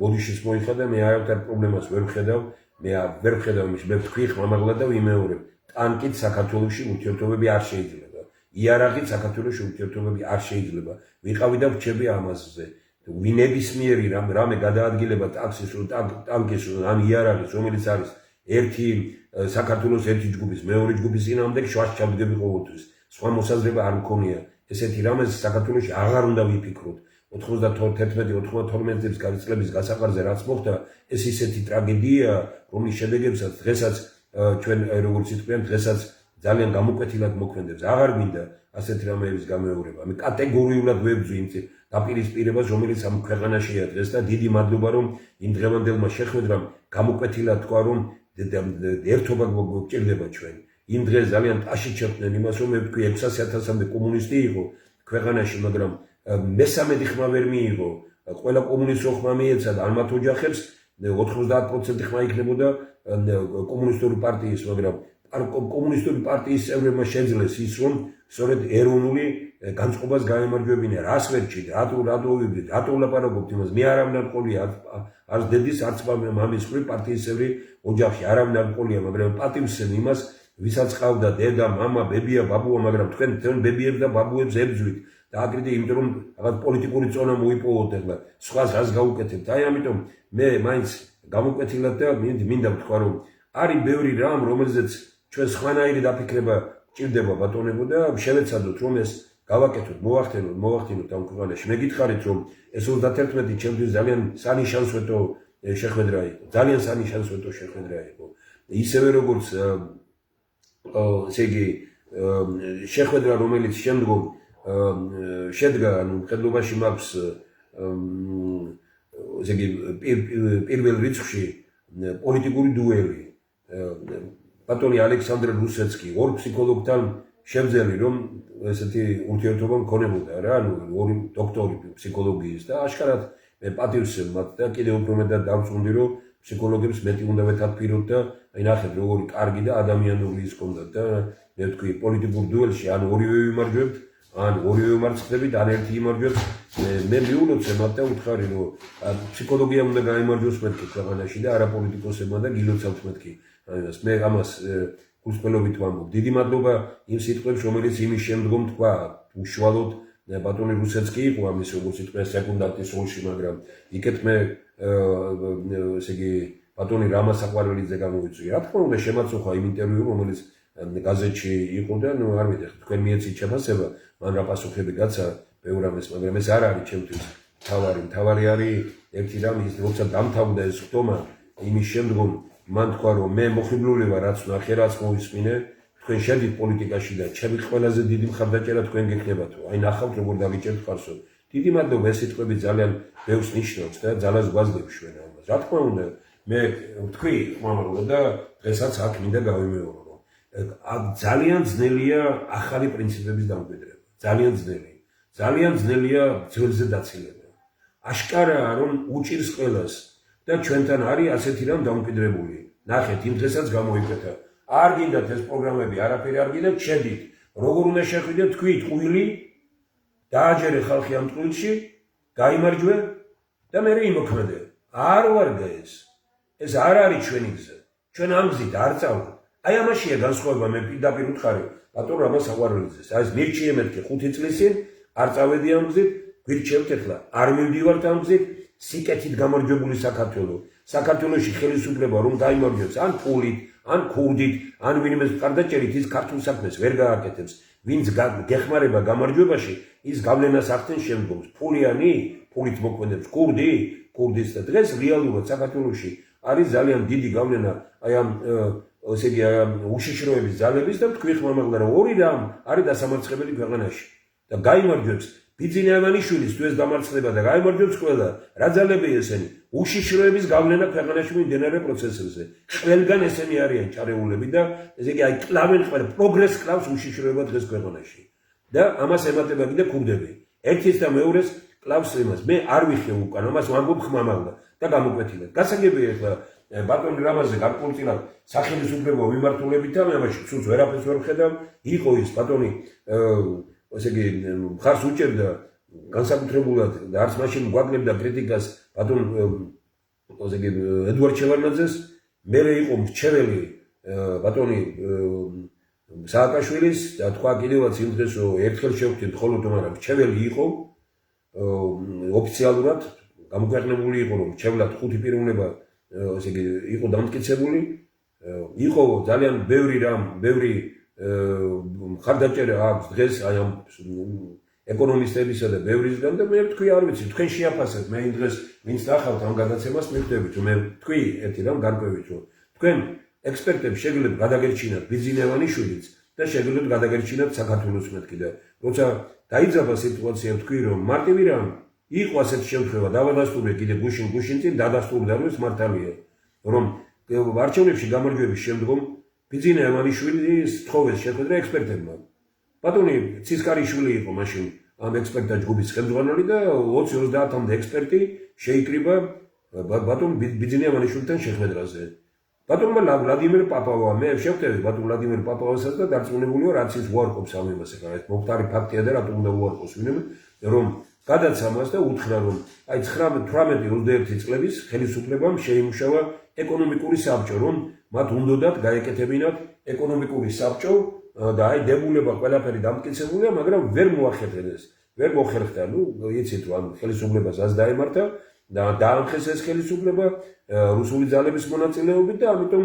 ბოდიშის მოიხადა, მე არავითარ პრობლემას ვერ ვხედავ, მე ვერ ვხედავ იმის, მე ვთქვი ხმამაღლა და ვიმეორებ. ტანკით საქართველოში ურთიერთობები არ შეიძლება. იარაღით საქართველოში ურთიერთობები არ შეიძლება. ვიყავი და ვრჩები ამაზე. ვინებისმიერი რამე გადაადგილება ტანკის ან იარაღის, რომელიც არის ერთი საქართველოს ერთი ჯგუფის, მეორე ჯგუფის წინააღმდეგ შუაში ჩავდგები ყოველთვის. სხვა მოსაზრება არ მქონია. ესეთი რამეს საქართველოში აღარ უნდა ვიფიქროთ. 91-92 წლების გასაყარზე რაც მოხდა, ეს ისეთი ტრაგედია, რომლის შედეგებსაც დღესაც ჩვენ როგორც იტყვიან, დღესაც ძალიან გამოკვეთილად მოქმედებს. აღარ მინდა ასეთი რამეების გამეორება. მე კატეგორიულად ვებძვი იმ დაპირისპირებას, რომელიც ამ ქვეყანაშია დღეს და დიდი მადლობა რომ იმ დღევანდელმა შეხვედრამ გამოკვეთილად თქვა, რომ ერთობა გვჭირდება ჩვენ. იმ დღეს ძალიან ტაში ჩერდნენ იმას, რომ მე ვთქვი 600,000-მდე კომუნისტი იყო ქვეყანაში, მაგრამ მესამედი ხმა ვერ მიიღო. ყველა კომუნისტო ხმა მიეცადა ან მათ ოჯახებს 90% ხმა იქნებოდა კომუნისტური პარტიის, მაგრამ კომუნისტური პარტიის წევრებმა შეძლეს ის, რომ სწორედ ეროვნული განწყობას გაემარჯვებინა. რას ვერჩით, რატო ვიბრძვით, რატო ვლაპარაკობთ იმას? მე არავინ არ მყოლია, არც დედის, არც მამის ხრი პარტიის წევრი ოჯახში არავინ არ მყოლია, მაგრამ პატივსცემ იმას, ვისაც ყავდა დედა, მამა, ბებია, ბაბუა, მაგრამ თქვენ ბებიებს და ბაბუებს ებძვით. და აკრიტე, იმიტომ რომ რაღაც პოლიტიკური წონა მოიპოვოთ ახლა, სხვას რას გავუკეთებთ. აი ამიტომ მე მაინც გამოკვეთილად და მინდა ვთქვა, რომ არის ბევრი რამ, რომელზეც ჩვენ სხვანაირი დაფიქრება ჭირდება ბატონებო და შევეცადოთ, რომ ეს გავაკეთოთ, მოვახდინოთ ამ ქვეყანაში. მე გითხარით, რომ ეს 31 ჩემთვის ძალიან სანიშანსვეტო შეხვედრა იყო. ძალიან სანიშანსვეტო შეხვედრა იყო. ისევე როგორც ესე იგი შეხვედრა, რომელიც შემდგომ შედგა, მხედველობაში მაქვს ესე იგი პირველ რიცხვში პოლიტიკური დუელი. ბატონი ალექსანდრე რუსეცკი ორ ფსიქოლოგთან შევძელი, რომ ესეთი ურთიერთობა მქონებოდა რა, ორი დოქტორი ფსიქოლოგიის და აშკარად მე პატივსცემ მათ და კიდევ უფრო მეტად დავწუნდი, რომ ფსიქოლოგებს მეტი უნდა ვეთათბიროთ და აი ნახეთ როგორი კარგი და ადამიანური ის ჰქონდათ და მე ვთქვი პოლიტიკურ დუელში ან ორივე ვიმარჯვებთ, ან ორივე ვიმარცხდებით, ან ერთი იმარჯვებს. მე მიულოცე მათ და ვთხარი, რომ ფსიქოლოგია უნდა გაიმარჯვოს მეთქი ქვეყანაში და არა პოლიტიკოსებმა და გილოცავთ მეთქი. მე ამას გულწრფელობით ვამბობ. დიდი მადლობა იმ სიტყვებს, რომელიც იმის შემდგომ თქვა, უშუალოდ ბატონი რუსეცკი იყო ამის როგორც იტყვიან სეკუნდანტის როლში, მაგრამ იქეთ მე ესე იგი ბატონი რამა საყვარელიძე გამოვიწვია. რა თქმა უნდა შემაწუხა იმ ინტერვიუ, რომელიც გაზეთში იყო და არ ვიცი, თქვენ მიეცით შეფასება, მან რა პასუხები გაცა ბევრ ამას, მაგრამ ეს არ არის ჩემთვის თავარი არის ერთი რამ, ის როცა დამთავრდა ეს ხდომა, იმის შემდგომ მან თქვა, რომ მე მოხიბლული ვარ, რაც ნახე, რაც მოვისმინე, თქვენ შედით პოლიტიკაში და ჩემი ყველაზე დიდი მხარდაჭერა თქვენ გექნებათო. აი ნახავთ როგორ დაგიჭერთ ხარსო. დიდი მადლობა, ეს სიტყვები ძალიან ბევრს ნიშნავს და ძალას გვაძლევს ჩვენ ამას. რა თქმა უნდა, მე ვთქვი ხმამაღლა და დღესაც აქ მინდა გავიმეორო, რომ ძალიან ძნელია ახალი პრინციპების დამკვიდრება. ძალიან ძნელია ძველზე დაცილება. აშკარაა, რომ უჭირს ყველას და ჩვენთან არის ასეთი რამ დამკვიდრებული. ნახეთ, იმ დღესაც გამოიკვეთა. არ გინდათ ეს პროგრამები, არაფერი არ გინდათ, შედით. როგორ უნდა შეხვიდეთ, თქვით, ტყუილი, დააჯერე ხალხი ამ ტყუილში, გაიმარჯვე და მე იმოქმედე. არ ვარგა ეს. ეს არ არის ჩვენი გზა. ჩვენ ამ გზით არ წავალთ. აი ამაშია განსხვავება, მე პირდაპირ ვთხარი, ბატონ რამა საყვარელიძეს. აი ეს მირჩიე მეთქე 5 წლის წინ, არ წავედი ამ გზით, გვირჩევთ ახლა, არ მივდივართ ამ გზით, სიკეთით გამარჯვებული საქართველო. საქართველოში ხელისუფლება რომ გაიმარჯვებს, ან ფულით, ან ქურდით, ან ვინმეს მხარდაჭერით, ის ქართულ საქმეს ვერ გააკეთებს. ვინც გეხმარება გამარჯვებაში, ის გავლენას ახდენს შემდგომს. ფულით მოქმედებს ქურდის და დღეს რეალურად საქართველოში არის ძალიან დიდი გავლენა აი ამ ესე იგი უშიშროების ძალების და თქვი ხმამაღლა რომ ორი რამ არის დასამარცხებელი ქვეყანაში და გაიმარჯვებს ბიძინა ივანიშვილის თუ ეს დამარცხდება და გაიმარჯვებს ყველა რა ძალებია ესენი უშიშროების გავლენა ქვეყანაში მიმდინარე პროცესებზე ყველგან ესენი არიან ჩარეულები და ესე იგი აი კლავენ ყველა პროგრესს კლავს უშიშროება დღეს ქვეყანაში და ამას ემატება კიდე ქურდები ერთის და მეორეს კლავს იმას მე არ ვიხევ უკან ამას ვამბობ ხმამაღლა და გამოკვეთილად გასაგებია ახლა ბატონი რამაზე გარკვეულწილად სახელმწიფო მიმართულებით და მე ამაში სულს ვერაფერს ვერ ვხედავ იყო ის ბატონი ესე იგი მხარს უჭერდა განსაკუთრებულად და არც მაშინ გვაგლებდა კრიტიკას ბატონ ესე იგი ედუარდ შევარდნაძეს მე იყო მრჩეველი ბატონი სააკაშვილის და თქვა კიდევაც იმ დღეს რომ ერთხელ შევხვდით ხოლო თუმცა რჩეველი იყო ოფიციალურად გამოქვეყნებული იყო რომ რჩევლად 5 პიროვნება ესე იგი იყო დამტკიცებული იყო ძალიან ბევრი ხარდაჭერა აქვს დღეს აი ამ ეკონომისტებისა და ბევრისგან და მე ვთქვი არ ვიცი თქვენ შეაფასეთ მე იმ დღეს ვინც ნახავთ ამ გადაცემას მივხვდებით რომ მე ვთქვი ერთი რამ გარკვევით რომ თქვენ ექსპერტებს შეგიძლიათ გადაგერჩინათ ბიზნესოვანიშვილიც და შეგიძლიათ გადაგერჩინათ საქართველოს მეთქი და როცა დაიძაბა სიტუაცია ვთქვი რომ მარტივი რამ იყო ასეთ შემთხვევა დავადასტურე კიდე გუშინ წინ დადასტურდა რომ ეს მართალია რომ არჩევნებში გამარჯვების შემდგომ ბიზნესოვანიშვილის თხოვეს შეხვედრა ექსპერტებმა ბატონი ცისკარიშვილი იყო მაშინ ამ ექსპერტთა ჯგუფის ხელმძღვანელი და 20-30-მდე ექსპერტი შეიკრიბა ბატონ ბიზნესოვანიშვილთან შეხვედრაზე ბატონმა ვლადიმერ პაპავა მე შევხვდები ბატონ ვლადიმერ პაპავასაც და დარწმუნებულიო რაც ის უარყოფს ამ იმას ეხლა ეს მოხდარი ფაქტია და რატომ უნდა უარყოს ვინმე რომ გადაცა მას და უთხრა რომ აი 19-21 წლების ხელისუფლებამ შეიმუშავა ეკონომიკური საბჭო რომ მათ უნდათ გაეკეთებინათ ეკონომიკური საბჭო და აი დებულება ყველაფერი დამტკიცებულია მაგრამ ვერ მოახერხეს ვერ მოხერხდა ნუ იცით რომ ხელისუფლებას ას დაემართა და დაამხეს ეს ხელისუფლება რუსული ძალების მონაწილეობით და ამიტომ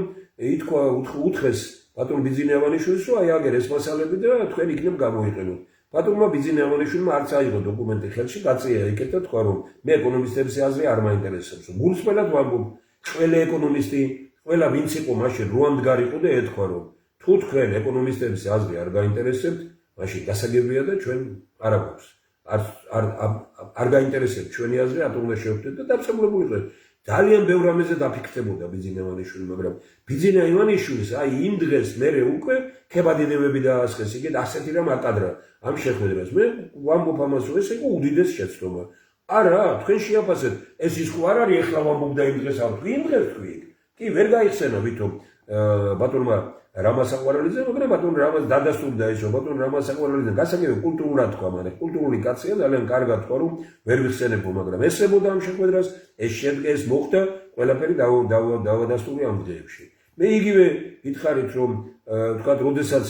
ითქვა უთხრეს ბატონ ბიზნესოვანიშვილს რომ აი აგერ ეს მასალები და თქვენ იქნებ გამოიყენოთ ბატონმა ბიზნესოვანიშვილმა არც აიღო დოკუმენტი ხელში გაწია იქეთ და თქვა რომ მე ეკონომისტების აზრი არ მაინტერესებს გულწრფელად ვამბობ ყველა ეკონომისტი ყველა ვინც იყო მაშინ რუამდგარიყო და ეთქვა რომ თუ თქვენ ეკონომისტების აზრი არ გაინტერესებთ მაშინ გასაგებია და ჩვენ არ აქვს არ გაინტერესებთ ჩვენი აზრი რატომ უნდა შევხვდეთ და დაწესებულებული ხართ ძალიან ბევრ რამეზე დაფიქრდებოდა ბიზნესოვანიშვილი მაგრამ ბიზნესოვანიშვილის აი იმ დღეს მერე უკვე ქებადიდებები დაასხეს იქეთ ასეთი რამ აკადრა ამ შეხვედრას მე ვამბობ ამას რომ ეს იყო უდიდეს შეცდომა არა თქვენ შეაფასეთ ეს ის ხო არ არის ეხლა ვამბობ და იმ დღეს არ თქვი იმ დღეს თქვი კი ვერ გაიხსენა ვითომ ბატონმა რამასაყვარელიძე მაგრამ ბატონ რამას დადასტურდა ისო ბატონ რამასაყვარელიძე გასაგებია კულტურულად თქვა მაგრამ კულტურული კაცია ძალიან კარგად თქვა რომ ვერ ვიხსენებო მაგრამ ესებოდა ამ შეხვედრას ეს მოხდა ყველაფერი დავადასტური ამ დღეებში მე იგივე გითხარით რომ თქვა როდესაც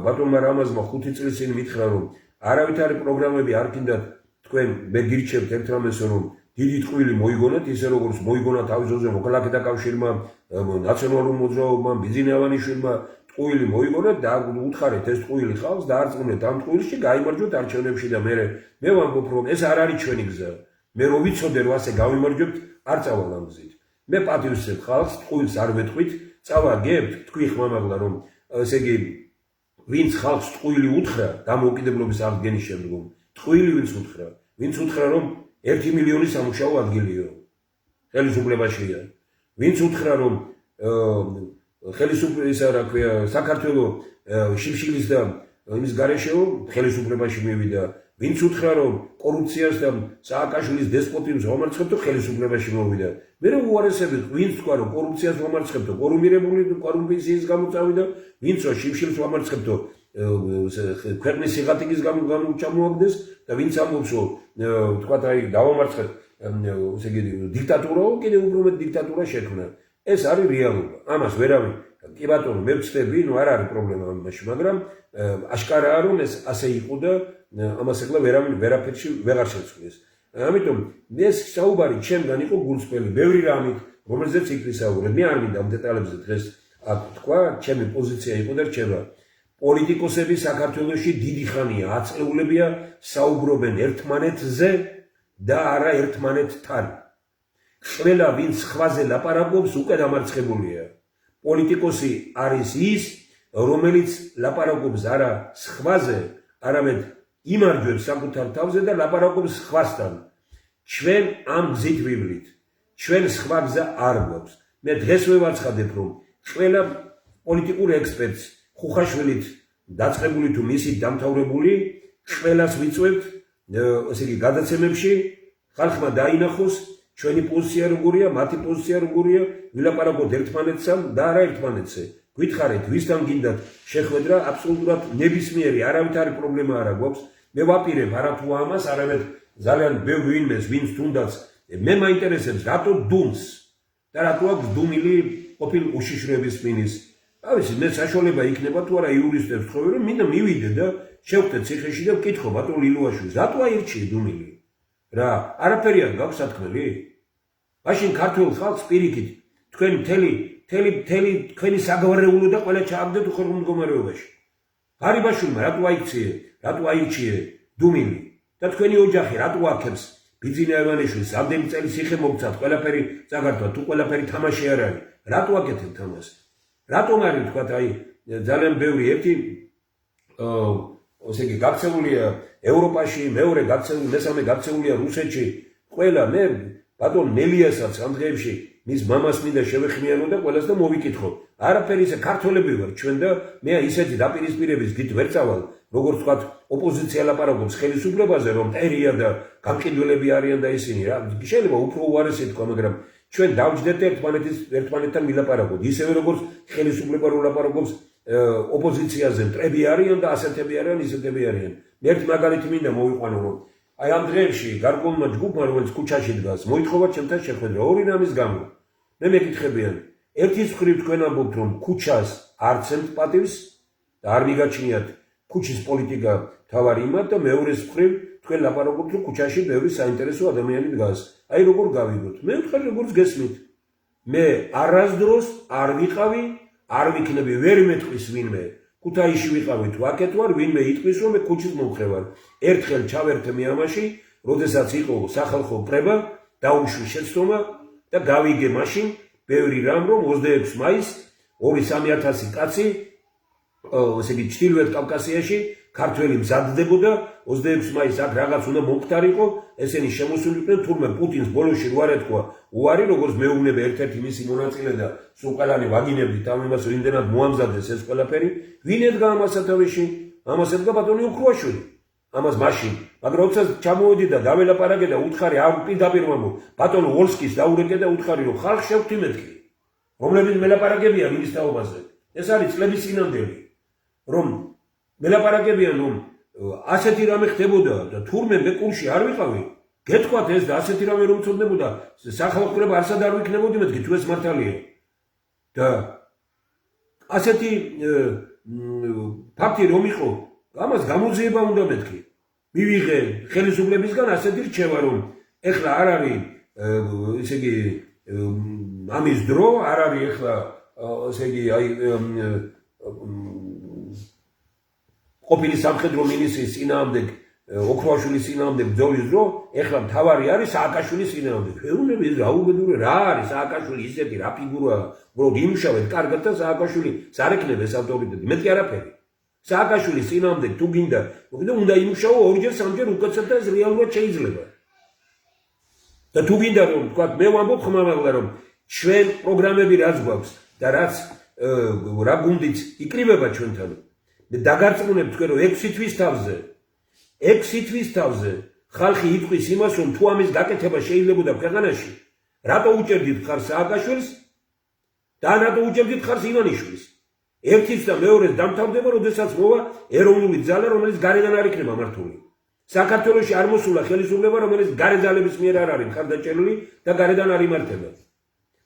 ბატონმა რამაზმა 5 წლის წინ მითხრა რომ არავითარი პროგრამები არ გინდათ თქვენ მე გირჩევთ ერთ რამეს რომ დიდი ტყუილი მოიგონათ ისე როგორც მოიგონა თავის ძოზე მოქალაქეთა კავშირმა ნაციონალურ მოძრაობამ ბიზნესოვანიშვილმა ტყუილი მოიგონა და უთხარით ეს ტყუილი ხალხს დაარწმუნეთ ამ ტყუილში გაიმარჯვოთ არჩევნებში და მე ვამბობ რომ ეს არ არის ჩვენი გზა მე რო ვიცოდე რომ ასე გავიმარჯვებთ არ წავალ ამ გზით მე პატივისცემ ხალხს ტყუილს არ ვეთქვით წავაგებთ თქვი ხმამაღლა რომ ესე იგი ვინც ხალხს ტყუილი უთხრა დამოუკიდებლობის აღდგენის შემდგომ ტყუილი ვინც უთხრა რომ 1 მილიონი სამუშაო ადგილიო ხელისუფლებაშია ვინც უთხრა რომ ხელისუფლისა რა ქვია საქართველოს შიფშილის და იმის გარეშეო ხელისუფლებაში მივიდა ვინც უთხრა რომ კორუფციას და სააკაშვილის დესპოტიზმს ვამარცხებდო ხელისუფლებაში მოვიდა მე რომ უარესები ვინც თქვა რომ კორუფციას ვამარცხებდო კორუმპაციის გამო წავიდა ვინც შიფშილს ვამარცხებდო ქვეყნის სიღატიკის გამო ჩამოაგდეს და ვინც ამბობს რომ თქვა აი დავამარცხეთ ესე იგი დიქტატურა კიდევ უფრო მეტ დიქტატურა შექმნა ეს არის რეალობა ამას ვერავინ კი ბატონო მე ვწდები ნუ არ არის პრობლემა ამაში მაგრამ აშკარაა რომ ეს ასე იყო და ამას ეხლა ვერავინ ვერაფერში ვეღარ შეცვლის ამიტომ ეს საუბარი ჩემგან იყო გულწრფელი ბევრი რამით რომელზეც იქნისაურე მე არ მინდა ამ დეტალებზე დღეს თქვა ჩემი პოზიცია იყო და რჩება პოლიტიკოსები საქართველოში დიდი ხანია აწეულებია საუბრობენ ერთმანეთზე და არა ერთმანეთთან ყველა ვინც ხვაზე ლაპარაკობს უკვე დამარცხებულია პოლიტიკოსი არის ის რომელიც ლაპარაკობს არა სხვაზე არამედ იმარჯვებს საკუთარ თავზე და ლაპარაკობს სხვასთან ჩვენ ამ გზით ვივლით ჩვენ სხვა გზა არ გვაქვს მე დღეს ვევაცხადებ რომ ყველა პოლიტიკური ექსპერტს ხუხაშვილით დაწყებული თუ მისით დამთავრებული ყველას ვიწვევთ ესე იგი გადაცემებში ხალხმა დაინახოს ჩვენი პოზიცია როგორია მათი პოზიცია როგორია ვილაპარაკოთ ერთმანეთსა და არა ერთმანეთზე გითხარით ვისთან გინდათ შეხვედრა აბსოლუტურად ნებისმიერი არავითარი პრობლემა არ აქვს მე ვაპირებ არათუ ამას არამედ ძალიან ბევრ ვინმეს ვინც თუნდაც მე მაინტერესებს რატო დუმს და რატო აქვს დუმილი ყოფილ უშიშროების მინის ავიცი მე საშუალება იქნება თუ არა იურისტებს თქვენ რომ მინდა მივიდე და შევხვდე ციხეში და ვკითხო ბატონ ლილუაშვილს რატო აირჩიე დუმილი რა არაფერი არ გაქვს სათქმელი მაშინ ქართულ ხალხს პირიქით თქვენ მთელი თქვენი საგვარეულო და ყველა ჩააგდეთ უხერხემლო მდგომარეობაში ღარიბაშვილმა რატო აირჩიე დუმილი და თქვენი ოჯახი რატო აქებს ბიძინა ევანიშვილს ამდენი წელი ციხე მოგცათ ყველაფერი წაგართვა თუ ყველაფერი თამაში არ არის რატო აკეთებთ ამას რატომ არის თქვათ აი ძალიან ბევრი ერთი ესე იგი გაქცეულია ევროპაში მეორე გაქცეული მესამე გაქცეულია რუსეთში ყველა მე ბატონ მელიასაც ამ დღეებში მის მამას მინდა შევეხმიანო და ყველას და მოვიკითხო არაფერი ისე ქართველები ვარ ჩვენ და მე ისეთი დაპირისპირების გით ვერ წავალ როგორც თქვათ ოპოზიცია ლაპარაკობს ხელისუფლებაზე რომ ტერია და გამყიდველები არიან და ისინი რა შეიძლება უფრო უარესი თქვა მაგრამ ჩვენ დავჯდეთ ერთმანეთთან ვილაპარაკოთ ისევე როგორც ხელისუფლება რო ლაპარაკობს ოპოზიციაზე მტრები არიან და ასეთები არიან ისეთები არიან მე ერთ მაგალითი მინდა მოვიყვანო რომ აი ამ დღეებში გარკვეულმა ჯგუფმა რომელიც ქუჩაში დგას მოითხოვა ჩემთან შეხვედრა ორი რამის გამო მე მეკითხებიან ერთის მხრივ თქვენ ამბობთ რომ ქუჩას არც ემთ პატივს და არ მიგაჩნიათ ქუჩის პოლიტიკა თავარი იმათ და მეორეს მხრივ თქვენ ლაპარაკობთ რომ ქუჩაში ბევრი საინტერესო ადამიანი დგას აი როგორ გავიგოთ მე ვთქვი როგორც გესმით მე არასდროს არ ვიყავი არ ვიქნები ვერ მეტყვის ვინმე ქუთაისში ვიყავი თუ აქეთ ვარ ვინმე იტყვის რომ მე ქუჩის მომხრე ვარ ერთხელ ჩავერთე მე ამაში როდესაც იყო სახალხო კრება დაუშვი შეცდომა და გავიგე მაშინ ბევრი რამ რომ 26 მაისს 2-3000 კაცი ესე იგი ჩრდილოეთ კავკასიაში ქართველი მზადდებოდა 26 მაისს აქ რაღაც უნდა მომხდარიყო ესენი შემოსულიყვნენ თურმე პუტინს ბოლოში რო არ ეთქვა უარი როგორც მეუბნება ერთ-ერთი მისი მონაწილე და სულ ყველანი ვაგინებდით ამ იმას რინდენად მოამზადეს ეს ყველაფერი ვინ ედგა ამას სათავეში ამას ედგა ბატონი უქრუაშვილი ამას მაშინ მაგრამ როცა ჩამოვედი და დაველაპარაკე და უთხარი არ პირდაპირ მომო ბატონო ვოლსკის დაურეკე და უთხარი რომ ხალხს შევხვდი მეთქი რომლებიც მელაპარაკებიან იმის თაობაზე ეს არის წლების წინანდელი რომ მელაპარაკებიან რომ ასეთი რამე ხდებოდა და თურმე მე კურსში არ ვიყავი გეთქვათ ეს და ასეთი რამე რომ წოდნებოდა სახალხო კრება არსად არ ვიქნებოდი მეთქი თუ ეს მართალია და ასეთი ფაქტი რომ იყო ამას გამოძიება უნდა მეთქი მივიღე ხელისუფლებისგან ასეთი რჩევა რომ ეხლა არ არის ესე იგი ამის დრო არ არის ეხლა ესე იგი აი ყოფილი სამხედრო მინისტრის წინააღმდეგ ოქროაშვილის წინააღმდეგ ბრძოლის დრო ეხლა მთავარი არის სააკაშვილის წინააღმდეგ ფეუნები რა უბედური რა არის სააკაშვილი ისეთი რა ფიგურაა უბრალოდ იმუშავეთ კარგად და სააკაშვილი ზარეკნებ ეს ავტორიტეტი მეტი არაფერი სააკაშვილის წინააღმდეგ თუ გინდა უნდა იმუშაო ორჯერ სამჯერ უკეთესად და ეს რეალურად შეიძლება და თუ გინდა რომ თქვა მე ვამბობ ხმამაღლა რომ ჩვენ პროგრამები რაც გვაქვს და რაც რა გუნდიც იკრიბება ჩვენთან მე დაგარწმუნებ თქვენ რომ 6 თვის თავზე ხალხი იტყვის იმას რომ თუ ამის გაკეთება შეიძლებოდა ქვეყანაში რატო უჭერდით ხარ სააკაშვილს და რატო უჭერდით ხარ ივანიშვილს ერთის და მეორეს დამთავრდება როდესაც მოვა ეროვნული ძალა რომელიც გარედან არ იქნება მართული საქართველოში არ მოსულა ხელისუფლება რომელიც გარე ძალების მიერ არ არის მხარდაჭერილი და გარედან არ იმართება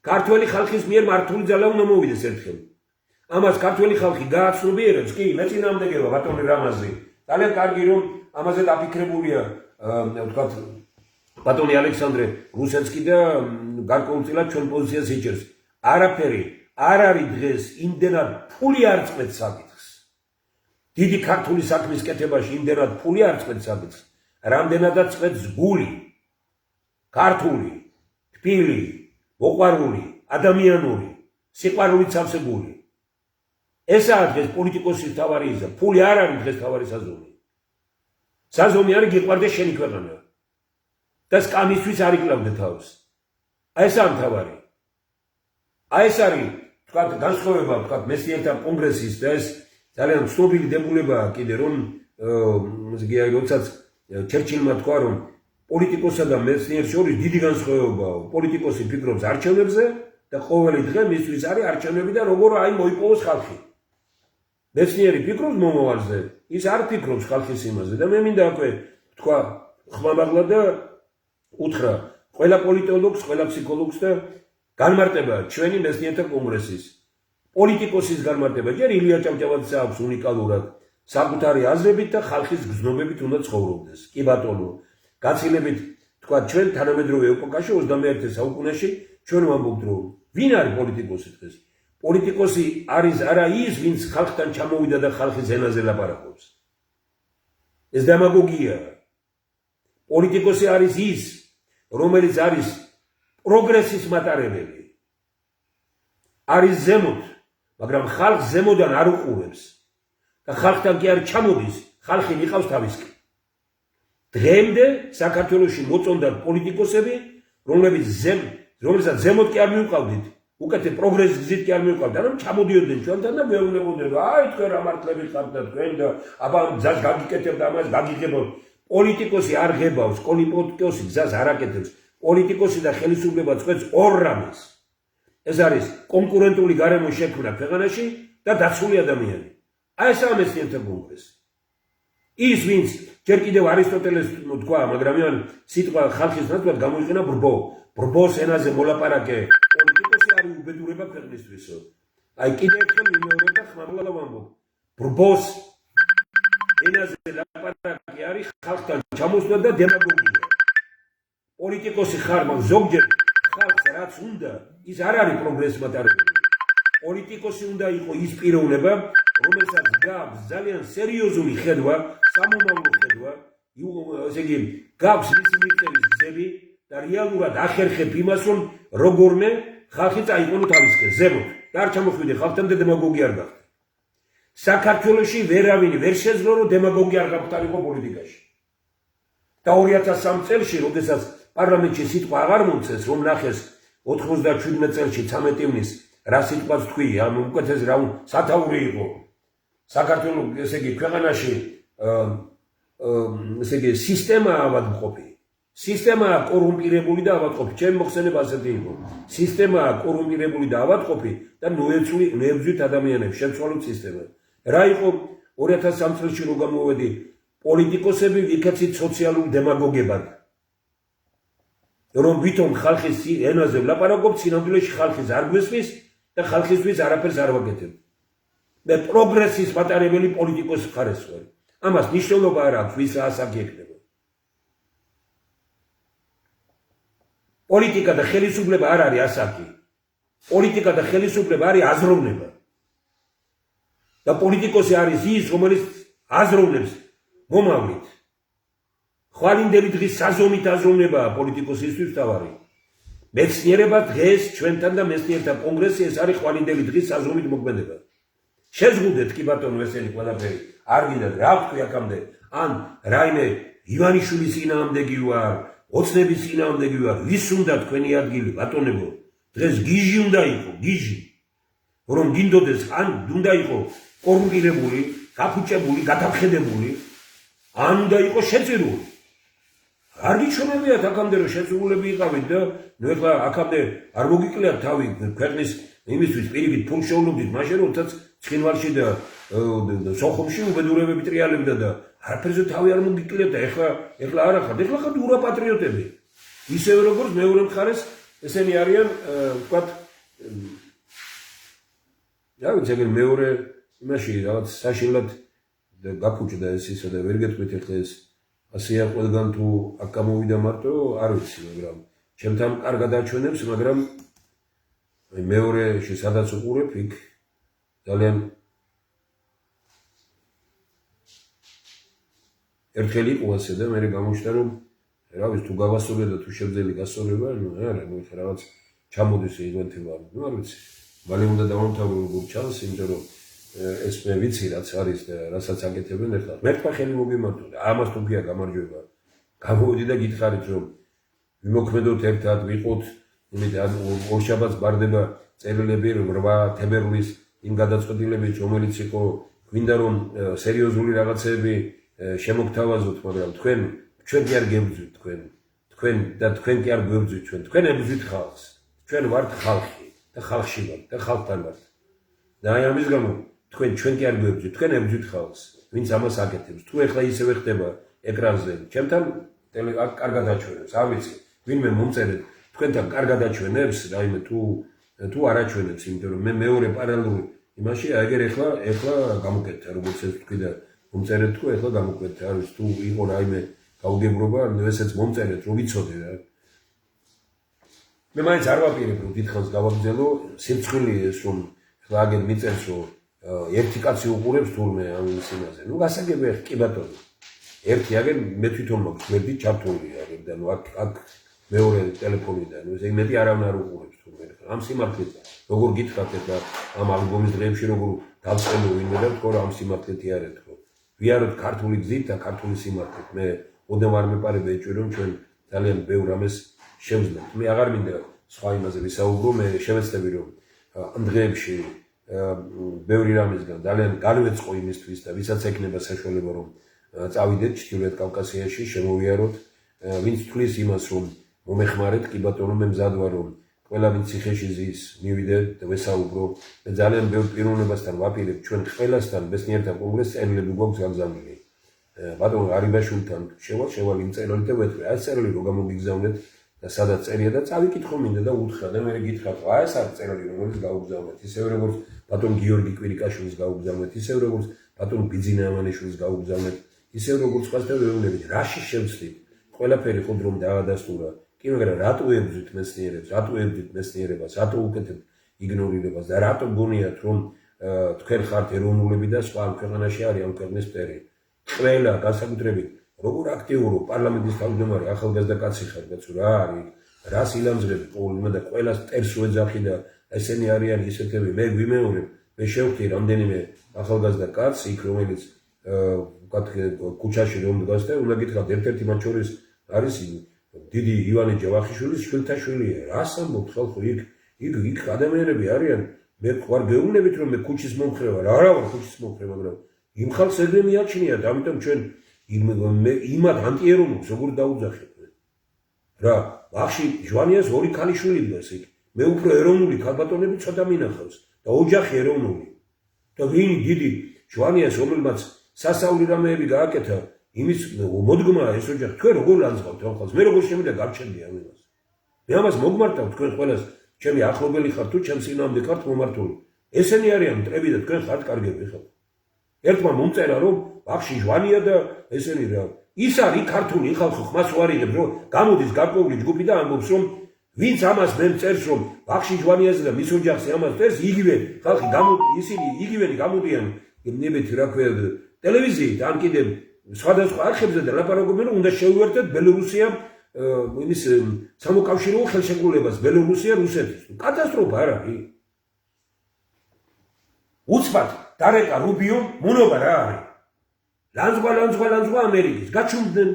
ქართველი ხალხის მიერ მართული ძალა უნდა მოვიდეს ერთხელ ამას ქართველი ხალხი გააცნობიერებს კი მე წინააღმდეგება ბატონი რამაზი ძალიან კარგი რომ ამაზე დაფიქრებულია ვთქვათ ბატონი ალექსანდრე რუსეცკი და გარკვეულწილად ჩვენ პოზიციას იჭერს არაფერი არ არის დღეს იმდენად ფული არ წყვეტს საკითხს დიდი ქართული საქმის კეთებაში იმდენად ფული არ წყვეტს საკითხს რამდენადაც წყვეტს გული ქართული თბილი მოყვარული ადამიანური სიყვარულით სამსებული ესაა დღეს პოლიტიკოსის თავარი იზა ფული არ არის დღეს თავარი საზომი არის გიყვარდე შენი ქვეყანა და სკამისთვის არ იკლავდე თავს აი ეს არის თავარი აი ეს არის თქვათ განსხვავება თქვათ მეცნიერთა კონგრესის და ეს ძალიან ცნობილი დებულებაა კიდე რომ როდესაც ჩერჩილმა თქვა რომ პოლიტიკოსსა და მეცნიერს შორის დიდი განსხვავებაა პოლიტიკოსი ფიქრობს არჩევნებზე და ყოველი დღე მისთვის არის არჩევნები და როგორ აი მოიპოვოს ხალხი მეცნიერი ფიქრობს მომავალზე ის არ ფიქრობს ხალხის იმაზე და მე მინდა აქვე თქვა ხმამაღლა და უთხრა ყველა პოლიტოლოგს ყველა ფსიქოლოგს და განმარტება ჩვენი მეცნიერთა კონგრესის პოლიტიკოსის განმარტება ჯერ ილია ჭავჭავაძეს აქვს უნიკალურად საკუთარი აზრებით და ხალხის გზნობებით უნდა ცხოვრობდეს. კი ბატონო, გაცილებით თქვა ჩვენ თანამედროვე ეპოქაში 21 საუკუნეში ჩვენ ვამბობთ რომ ვინ არის პოლიტიკოსი დღეს? პოლიტიკოსი არის არა ის, ვინც ხალხთან ჩამოვიდა და ხალხის ენაზე ლაპარაკობს. ეს დემაგოგიაა. პოლიტიკოსი არის ის, რომელიც არის პროგრესის მატარებელი. არის ზემოთ, მაგრამ ხალხს ზემოდან არ უყურებს და ხალხთან კი არ ჩამოდის, ხალხი მიყავს თავისკენ. დღემდე საქართველოში მოწონდათ პოლიტიკოსები, რომელსაც ზემოთ კი არ მივყავდით, უკეთე პროგრესის გზით კი არ მივყავდით, მაგრამ ჩამოდიოდნენ ჩვენთან და მეუბნებოდნენ, აი თქვენ რა მართლები ხართ და თქვენ და აბა გზას გაგიკეთებთ და ამას გაგიღებოთ. პოლიტიკოსი არ ღებავს, პოლიტიკოსი გზას არ აკეთებს. პოლიტიკოსი და ხელისუფლება წყვეტს ორ რამეს. ეს არის კონკურენტული გარემო შექმნა ქვეყანაში და დაცული ადამიანი. აი ესაა მეცნიერთა კონგრესი. ის ვინც ჯერ კიდევ არისტოტელეს თქვა, მაგრამ მან სიტყვა ხალხის ნაცვლად გამოიყენა ბრბო. ბრბოს ენაზე მოლაპარაკე პოლიტიკოსი არის უბედურება ქვეყნისთვისო. აი კიდევ ერთხელ ვიმეორებ და ხმარულად ვამბობ. ბრბოს ენაზე ლაპარაკი არის ხალხთან ჩამოსვლა და დემაგოგია. პოლიტიკოსი ხარ, მაგრამ ზოგჯერ ხალხს რაც უნდა, ის არ არის პროგრესის მატარებელი. პოლიტიკოსი უნდა იყო ის პიროვნება, რომელსაც გაქვს ძალიან სერიოზული ხედვა, სამომავლო ხედვა, ესე იგი, გაქვს მისი მიღწევის გზები და რეალურად ახერხებ იმას, რომ როგორმე ხალხი წაიყვანო თავისკენ, ზემოთ და არ ჩამოხვიდე ხალხთან და დემაგოგი არ გახდე. საქართველოში ვერავინ ვერ შეძლო, რომ დემაგოგი არ გაგვხდარიყო პოლიტიკაში. და 2003 წელში, როდესაც პარლამენტში სიტყვა აღარ მომწეს, რომ ნახეს 97 წელში 13 ივნის რა სიტყვას თქვი, ამ უკეთეს რა სათაური იყო. საქართველოს ესე იგი ქვეყანაში ესე იგი სისტემა ავადმყოფი. სისტემა კორუმპირებული და ავადმყოფი. ჩემი მოხსენება ასეთი იყო. სისტემა კორუმპირებული და ავადმყოფი და ნოებზვით ადამიანებს შეცვალოთ სისტემა. რა იყო 2003 წელში რო გამოვედი პოლიტიკოსები ვიქეცით სოციალურ დემაგოგებად. რომ ვითომ ხალხის ენაზე ვლაპარაკობ, სინამდვილეში ხალხის არ გვესმის და ხალხისთვის არაფერს არ ვაკეთებ. მე პროგრესის მატარებელი პოლიტიკოსი ხარეს ვარ. ამას მნიშვნელობა არ აქვს, ვის ასაკი ექნება. პოლიტიკა და ხელისუფლება არ არის ასაკი. პოლიტიკა და ხელისუფლება არის აზროვნება. და პოლიტიკოსი არის ის, რომელიც აზროვნებს მომავლით. ხვალინდელი დღის საზომით აზროვნებაა პოლიტიკოსისთვის თავარი. მეცნიერება დღეს ჩვენთან და მეცნიერთა კონგრესი ეს არის ხვალინდელი დღის საზომით მოქმედება. შეზღუდეთ კი ბატონო ესენი ყველაფერი. არ გინდათ რა ვთქვი აქამდე. ან რაიმე ივანიშვილის წინააღმდეგი ვარ, ოცნების წინააღმდეგი ვარ. ვის უნდა თქვენი ადგილი ბატონებო? დღეს გიჟი უნდა იყო, გიჟი. რომ გინდოდეს ან უნდა იყო კორუმპირებული, გაფუჭებული, გადამხედებული, ან უნდა იყო შეწირული. არ გიჩვენებიათ აქამდე რომ შეწირულები იყავით და ნუ ეხლა აქამდე არ მოგიკლიათ თავი ქვეყნის იმისთვის პირიქით ფულს შევლობდით მაშინ როდესაც ცხინვალში და სოხუმში უბედურებები ტრიალებდა და არაფერზე თავი არ მოგიკლიათ და ეხლა არა ხართ, ეხლა ხართ ურა პატრიოტები. ისევე როგორც მეორე მხარეს ესენი არიან ვთქვათ რა ვიცი ეგრე მეორე იმაში რაღაც საშინლად გაფუჭდა ეს ისა და ვერ გეტყვით ეხლა ეს ასეა ყველგან თუ აქ გამოვიდა მარტო არ ვიცი, მაგრამ ჩემთან კარგად აჩვენებს, მაგრამ მეორეში სადაც უყურებ იქ ძალიან ერთხელ იყო ასე და მე გამოჩნდა რომ რა ვიცი თუ გავასწორე და თუ შევძელი გასწორება, ნუ არა, ნუ რაღაც ჩამოდის ივენთება, ნუ არ ვიცი. მალე უნდა დავამთავრო როგორ ჩანს, იმიტომ რომ ეს მე ვიცი რაც არის და რასაც აკეთებენ ეხლა. მერტყვა ხელი მოგიმართო და ამას თუ გია გამარჯვება. გამოვიდი და გითხარით რომ ვიმოქმედოთ ერთად, ვიყოთ, იმიტომ ორ შაბათს ბარდება წერილები 8 თებერვლის იმ გადაწყვეტილებით, რომელიც იყო გვინდა რომ სერიოზული რაღაცები შემოგთავაზოთ, მაგრამ თქვენ კი არ გებრძვით თქვენ და თქვენ კი არ გვებრძვით ჩვენ. თქვენ ებრძვით ხალხს. ჩვენ ვართ ხალხი და ხალხში ვართ და ხალხთან ვართ. და აი ამის გამო თქვენ კი არ გვებრძვით, თქვენ ებრძვით ხალხს, ვინც ამას აკეთებს. თუ ეხლა ისევე ხდება ეკრანზე, ჩემთან კარგად აჩვენებს, არ ვიცი, ვინმე მომწერეთ, თქვენთან კარგად აჩვენებს, რაიმე თუ თუ არაჩვენებს, იმიტომ რომ მე მეორე პარალელური იმაში აგერ ეხლა გამოკეთდა, როგორც ეს თქვი და მომწერეთ თქო, ეხლა გამოკეთდა, არის თუ იყო რაიმე გაუგებრობა, ანუ ესეც მომწერეთ, რომ ვიცოდე რა. მე მაინც არ ვაპირებ, რომ დიდხანს გავაგზელო, სირცხვილი ეს რომ ეხლა აგერ მიწერს, რომ ერთი კაცი უყურებს თურმე ამ სიმაზე. ნუ გასაგებია, კი ბატონო. ერთი აგერ მე თვითონ მაქვს გვერდი ჩართული აგერ და ნუ აქ მეორე ტელეფონიდან, ნუ ესე მეტი არავინ არ უყურებს თურმე. ამ სიმართლით როგორ გითხრათ და ამ ალბომის დღეებში როგორ დავწერო ვინმე და თქო რომ ამ სიმართლეთი არ ეთქო. ვიაროთ ქართული გზით და ქართული სიმართლით. მე ოდნავ არ მეპარება ეჭვი რომ ჩვენ ძალიან ბევრ ამას შევძლებთ. მე აღარ მინდა სხვა იმაზე ვისაუბრო, მე შევეცდები რომ ამ დღეებში ბევრი რამისგან ძალიან განვეწყო იმისთვის და ვისაც ექნება საშუალება რომ წავიდეთ ჩრდილოეთ კავკასიაში, შემოვიაროთ, ვინც თulis იმას რომ მომეხმარეთ, კი ბატონო მე მზად ვარ რომ ყველა ვინც ციხეში ზის, მივიდე და ვესაუბრო და ძალიან ბევრ პიროვნებასთან ვაპირებ ჩვენ ყველასთან ბესნიერთა კონგრესს წერილები გვაქვს გაგზავნილი. ბატონო არიბაშვილთან შევალ იმ წერილით და ვეთქვი, აი წერილი რო გამოგიგზავნეთ და სადაც წერია და წავიკითხო მინდა და უთხრა და მე გითხრათ, აი ეს არის წერილი რომელიც გაუგზავნეთ, ისევ როგორც ბატონ გიორგი კვირიკაშვილის გაუგზავნეთ, ისევ როგორც ბატონ ბიძინა ამანიშვილის გაუგზავნეთ, ისევ როგორც სხვათა ვეუბნებით, რაში შევცდით, ყველაფერი ხოდ რომ დაადასტურა. კი მაგრამ რატო ებრძვით მეცნიერებს, რატო ებრძვით მეცნიერებას, რატო უკეთებთ იგნორირებას და რატო გონიათ რომ თქვენ ხართ ეროვნულები და სხვა ამ ქვეყანაში არის ამ ქვეყნის მტერი. ყველა განსაკუთრებით როგორ აქტიურო პარლამენტის თავმჯდომარე ახალგაზრდა კაცი ხარ კაცო რა არის, რას ილამძღები ყოველმა და ყველას მტერს უეძახი და ესენი არიან ისეთები, მე ვიმეორებ, მე შევხვდი რამდენიმე ახალგაზრდა კაცს იქ რომელიც ქუჩაში რომ დგას და უნდა გითხრათ ერთ-ერთი მათ შორის არის დიდი ივანე ჯავახიშვილის შვილთაშვილია. რას ამბობთ ხალხო იქ ადამიანები არიან. მე ვარ გეუბნებით რომ მე ქუჩის მომხრე ვარ. არა ვარ ქუჩის მომხრე, მაგრამ იმ ხალხს ეგრე მიაჩნიათ, ამიტომ ჩვენ იმად ანტიეროვნულს როგორ დაუძახეთ. რა, ბახში ჟვანიას ორი ქალიშვილი დგას იქ. მე უფრო ეროვნული ქალბატონები ცოტა მინახავს და ოჯახი ეროვნული. და ვინ დიდი ჟვანიას რომელმაც სასაული რამეები გააკეთა იმის მოდგმა ეს ოჯახი თქვენ როგორ ლანძღავთ ამ ხალხს? მე როგორ შემიძლია გავჩენდი ამ იმას? მე ამას მოგმართავ თქვენ ყველას, ჩემი ახლობელი ხართ თუ ჩემს წინააღმდეგ ხართ მომართული. ესენი არიან მტრები და თქვენ ხართ კარგები ხო? ერთმა მომწერა რომ ბახში ჟვანია და ესენი რა. ის არის ქართული ხალხო, ხმას უარიღებს რომ გამოდის გარკვეული ჯგუფი და ამბობს რომ ვინც ამას მე მწერს რომ ბახში ჟვანიაზე და მის ოჯახზე ამას წერს, იგივე ხალხი ისინი იგივენი გამოდიან ნებეთი რა ქვია ტელევიზიით ან კიდევ სხვადასხვა არხებზე და ლაპარაკობენ რომ უნდა შევუერთდეთ ბელორუსია იმის სამოკავშირეო ხელშეკრულებას ბელორუსია რუსეთის. კატასტროფა არ არის. უცბად დარეკა რუბიო მონობა რა არის. ლანძღვა ამერიკის გაჩუმდნენ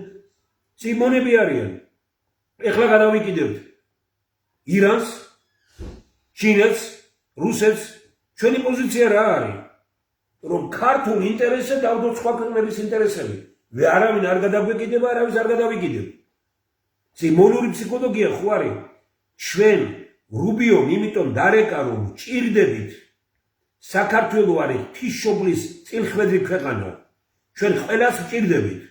სიმონები არიან. ეხლა გადავიკიდებთ ირანს, ჩინეთს, რუსეთს. ჩვენი პოზიცია რა არის? რომ ქართულ ინტერესზე დავდოთ სხვა ქვეყნების ინტერესები. არავინ არ გადაგვეკიდება, არავის არ გადავიკიდებ. სიმონური ფსიქოლოგია ხო არის? ჩვენ რუბიომ იმიტომ დარეკა რომ ჭირდებით საქართველო არის თიშობლის წილხვედრი ქვეყანა. ჩვენ ყველას ჭირდებით.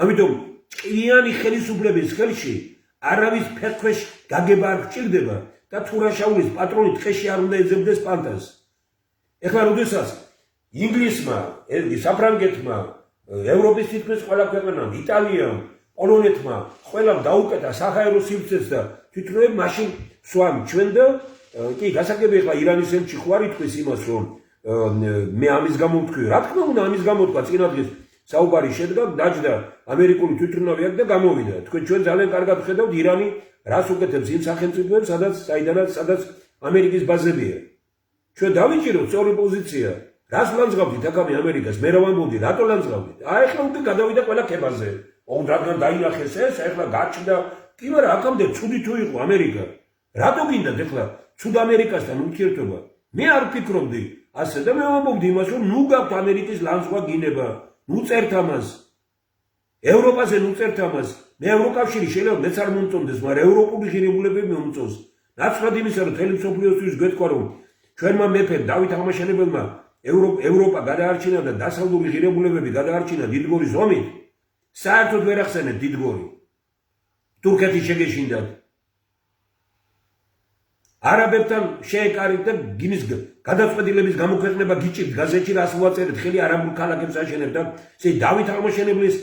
ამიტომ ჭკვიანი ხელისუფლების ხელში არავის ფეხქვეშ გაგება არ გჭირდება და თურაშაულის პატრონი ტყეში არ უნდა ეძებდეს პანტას. ეხლა როდესაც ინგლისმა, საფრანგეთმა, ევროპის თითქმის ყველა ქვეყანამ, იტალიამ, პოლონეთმა ყველამ დაუკეთა საჰაერო სივრცეს და თვითონ მაშინ სვამ ჩვენ და კი გასაგებია ეხლა ირანის ელჩი ხო არ ითქვის იმას რომ მე ამის გამო ვთქვი, რა თქმა უნდა ამის გამო თქვა, წინადღეს საუბარი შედგა, დაჯდა ამერიკული თვითმფრინავი აქ და გამოვიდა. თქვენ ჩვენ ძალიან კარგად ხედავთ ირანი რას უკეთებს იმ სახელმწიფოებს, სადაც ამერიკის ბაზებია. ჩვენ დავიჭიროთ სწორი პოზიცია. რას ლანძღავდით აქამდე ამერიკას? მე რა ვამბობდი, რატო ლანძღავდით? ეხლა უკვე გადავიდა ყველა ქებაზე. რადგან დაინახეს ეს, ეხლა გაჩნდა. კი მაგრამ აქამდე ცუდი თუ იყო ამერიკა. რატო გინდათ ეხლა ცუდ ამერიკასთან ურთიერთობა? მე არ ვფიქრობდი ასე და მე ვამბობდი იმას, რომ ნუ გაქვთ ამერიკის ლანძღვა გინება. ნუ წერთ ამას. ევროპაზე ნუ წერთ ამას. მე ევროკავშირი შეიძლება მეც არ მომწონდეს, მაგრამ ევროპული ღირებულებები მომწონს. ნაცვლად იმისა, რომ მთელი მსოფლიოსთვის გეთქვა, რომ ჩვენმა მეფემ დავით აღმაშენებელმა ევროპა გადაარჩინა და დასავლური ღირებულებები გადაარჩინა დიდგორის ომით, საერთოდ ვერ ახსენეთ დიდგორი. თურქეთი შეგეშინდათ. არაბებთან შეეკარით და გინის გადაწყვეტილების გამოქვეყნება გიჭირთ გაზეთში რას ვუაწერეთ ხელი არაბულ ქალაქებს აშენებთ და ესე დავით აღმაშენებლის